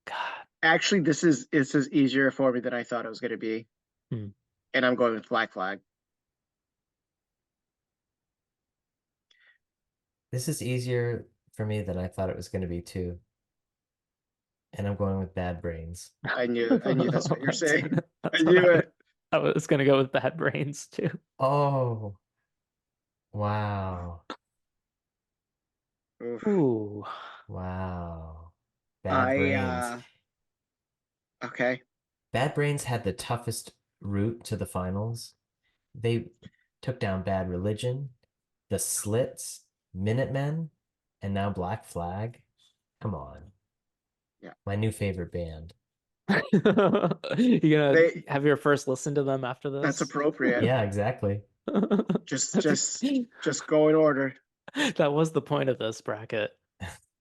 God. Actually, this is easier for me than I thought it was going to be, Hmm. and I'm going with Black Flag. This is easier for me than I thought it was going to be too. And I'm going with Bad Brains. I knew that's what you're saying. I That's what knew it. I was gonna go with Bad Brains too. Oh, wow. Oof. Ooh. Wow. Bad I Brains. okay. Bad Brains had the toughest route to the finals. They took down Bad Religion, the Slits, Minutemen, and now Black Flag. Come on. Yeah. My new favorite band. You gonna They have your first listen to them after that's this? appropriate. Yeah, exactly. Just That's just just go in order. that was the point of this bracket.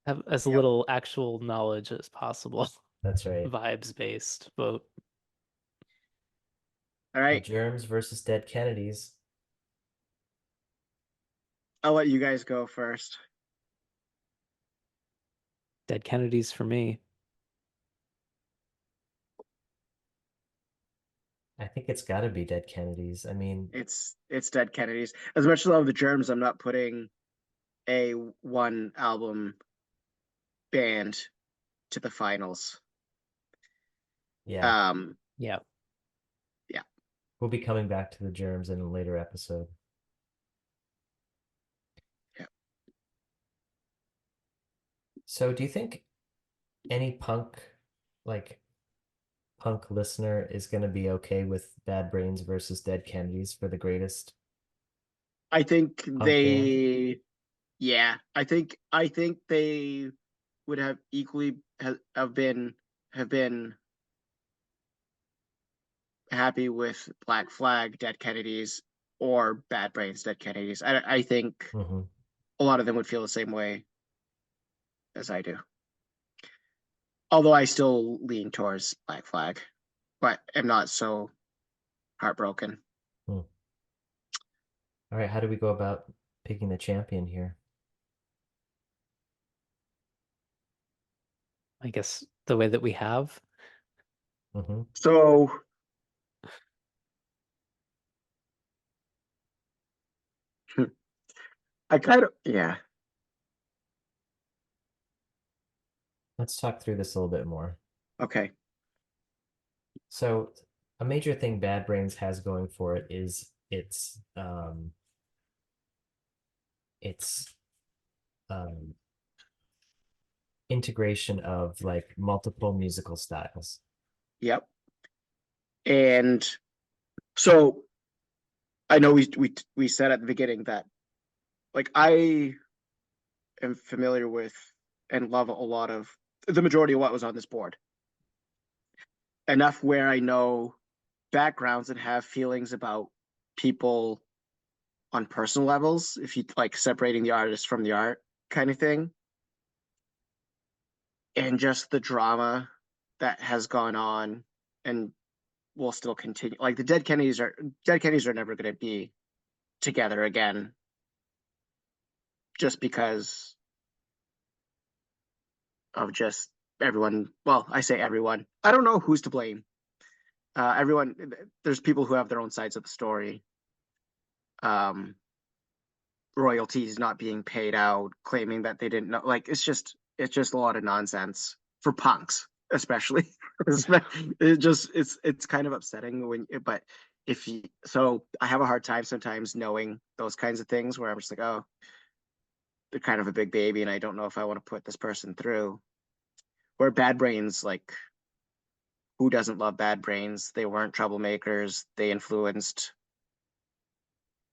Have as Yep. little actual knowledge as possible. That's right. Vibes based vote. All The right. Germs versus Dead Kennedys. I'll let you guys go first. Dead Kennedys for me. I think it's got to be Dead Kennedys. I mean, It's Dead Kennedys. As much as I love the Germs, I'm not putting a one album band to the finals. yeah, Um, Yeah. yeah. we'll be coming back to the Germs in a later episode. Yeah. So, do you think any like punk listener is going to be okay with Bad Brains versus Dead Kennedys for the greatest I think punk band? yeah, I think they would have equally have been happy with Black Flag, Dead Kennedys, or Bad Brains, Dead Kennedys. I think Hmm. a lot of them would feel the same way as I do. Although I still lean towards Black Flag, but am not so heartbroken. Hmm. All right, how do we go about picking the champion here? I guess the way that we have. Hmm. So I kind of yeah. Let's talk through this a little bit more. Okay. So, a major thing Bad Brains has going for it is its um, integration of like multiple musical styles. Yep. And so I know we said at the beginning that like I am familiar with and love a lot of the majority of what was on this board. Enough where I know backgrounds and have feelings about people on personal levels, if you like separating the artist from the art kind of thing. And just the drama that has gone on and will still continue. Like the Dead Kennedys are never going to be together again, just because of just everyone. Well, I say everyone. I don't know who's to blame. Everyone. There's people who have their own sides of the story. Um, royalties not being paid out, claiming that they didn't know. Like it's just a lot of nonsense for punks, especially. It's kind of upsetting but if you so I have a hard time sometimes knowing those kinds of things where I'm just like, oh, they're kind of a big baby and I don't know if I want to put this person through. Where Bad Brains, like, who doesn't love Bad Brains? They weren't troublemakers. They influenced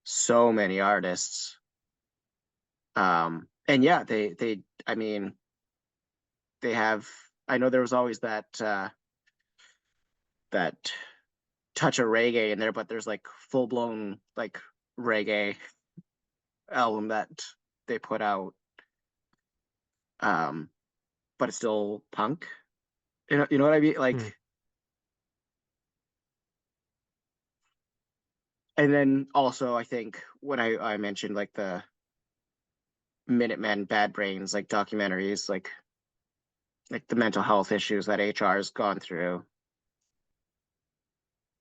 so many artists. And yeah, I mean, they have. I know there was always that touch of reggae in there, but there's like full blown like reggae album that they put out. Um, but it's still punk. You know what I mean? Hmm. Like And then also, I think when I mentioned like the Minutemen Bad Brains, like documentaries, like the mental health issues that HR has gone through.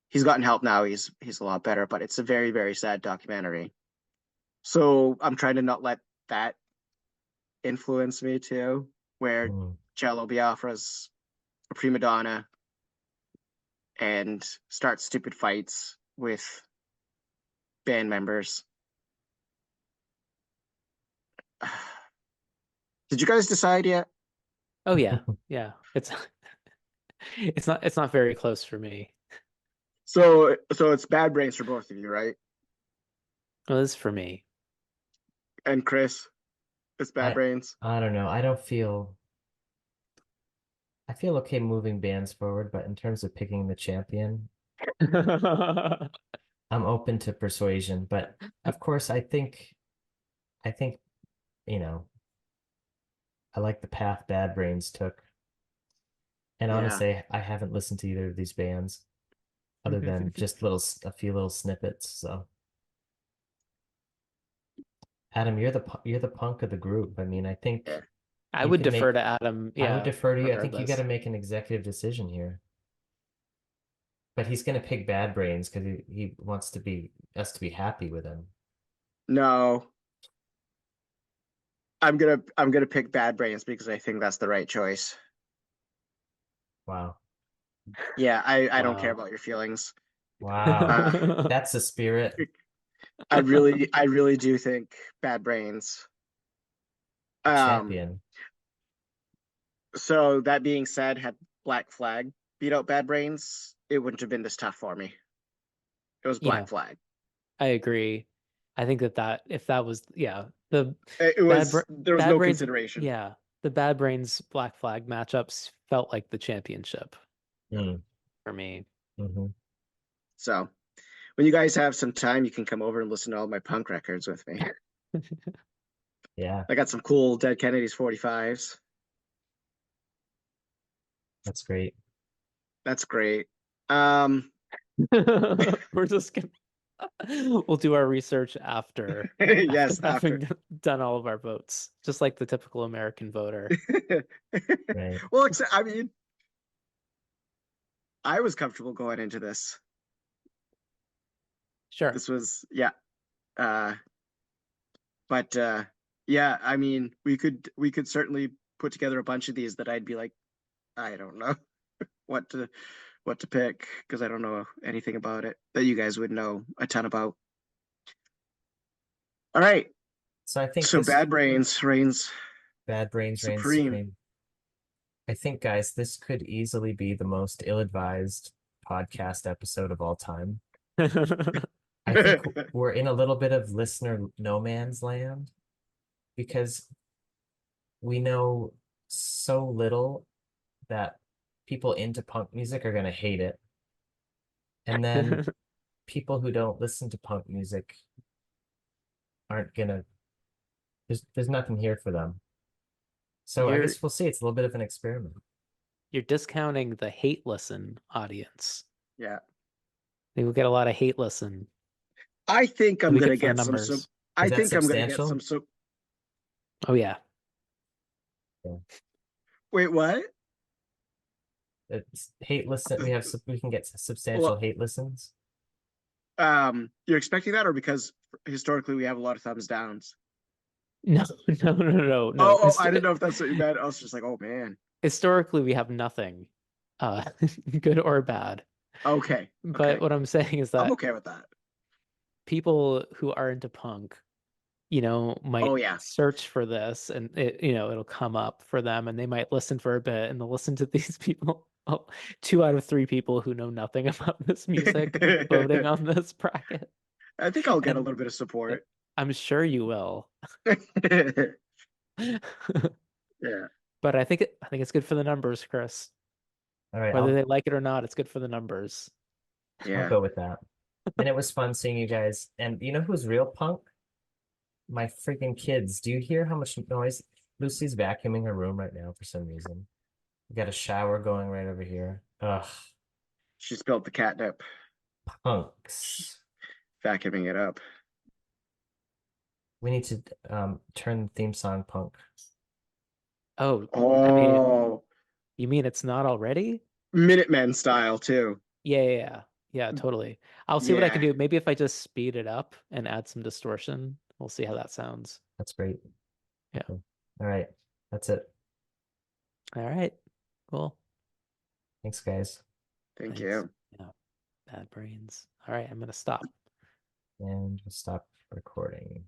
He's gotten help now. He's a lot better, but it's a very, very sad documentary. So I'm trying to not let that influence me too, where Mm. Jello Biafra's a prima donna and starts stupid fights with band members. Did you guys decide yet? Oh yeah, yeah. It's not very close for me. So it's Bad Brains for both of you, right? Well, this is for me. And Chris, it's Bad I Brains. I don't know. I feel okay moving bands forward, but in terms of picking the champion, I'm open to persuasion. But of course, I think, you know, I like the path Bad Brains took. And Yeah. honestly, I haven't listened to either of these bands other than just a few little snippets. So, Adam, you're the punk of the group. I mean, I think Yeah. I you would can defer make to Adam, I would yeah, defer to you. I think you got to regardless. make an executive decision here. But he's going to pick Bad Brains because he wants to be us to be happy with him. No, I'm gonna pick Bad Brains because I think that's the right choice. Wow. Yeah, I don't care Wow. about your feelings. Wow. Uh, That's the spirit. I really do think Bad Brains. Um, Champion. so that being said, had Black Flag beat out Bad Brains, it wouldn't have been this tough for me. It was Yeah, Black Flag. I agree. I think that if that was, yeah, the It bad Bra- was there was bad no brains, consideration. yeah, the Bad Brains Black Flag matchups felt like the championship Mm. for me. Hmm. So when you guys have some time, you can come over and listen to all my punk records with me. Yeah, I got some cool Dead Kennedys 45s. that's great. That's great. Um, We're just gonna we'll do our research after yes, after. having done all of our votes, just like the typical American voter. Right. Well, I mean, I was comfortable going into this. Sure. This was, yeah. Uh, but yeah, I mean, we could certainly put together a bunch of these that I'd be like, I don't know what to what to pick because I don't know anything about it that you guys would know a ton about. All right, So I think so this Bad Brains reigns Bad Brains reigns supreme. supreme. I think, guys, this could easily be the most ill-advised podcast episode of all time. I think we're in a little bit of listener no man's land because we know so little that people into punk music are going to hate it. And then people who don't listen to punk music aren't going to, there's nothing here for them. So I You're guess we'll see. It's a little bit of an experiment. you're discounting the hate listen audience. Yeah, They will get a lot of hate listen I think that I'm we gonna get for the get some. numbers. I Is that think I'm gonna get some. substantial? So Oh yeah. Yeah. wait, what? It's hate listen. We can get substantial Well, hate listens. you're expecting that, or because historically we have a lot of thumbs downs? No, no. Oh, I didn't know if that's what you meant. I was just like, oh man. Historically, we have nothing, uh, good or bad. Okay, But okay, what I'm saying is I'm that okay with that. people who are into punk, Oh might yeah, search for this and it'll come up for them and they might listen for a bit and they'll listen to these people. Oh, 2 out of 3 people who know nothing about this music voting on this bracket. I think I'll get a And little bit of support. I'm sure you will. Yeah, But I think it's good for the numbers, Chris. All right, Whether they like it or not, it's good for the numbers. I'll yeah. go with that. And it was fun seeing you guys. And you know who's real punk? My freaking kids. Do you hear how much noise? Lucy's vacuuming her room right now for some reason. We got a shower going right over here. Ugh, She spilled the catnip. punks. vacuuming it up. We need to turn the theme song punk. Oh, Oh, you mean it's not already? Minutemen style too. Yeah, totally. I'll see what I can Yeah. do. Maybe if I just speed it up and add some distortion, we'll see how that sounds. That's great. Yeah. Okay. All right. That's it. All right. Cool. Thanks, guys. Thank Thanks. you. Yeah. Bad brains. All right, I'm gonna stop. And we'll stop recording.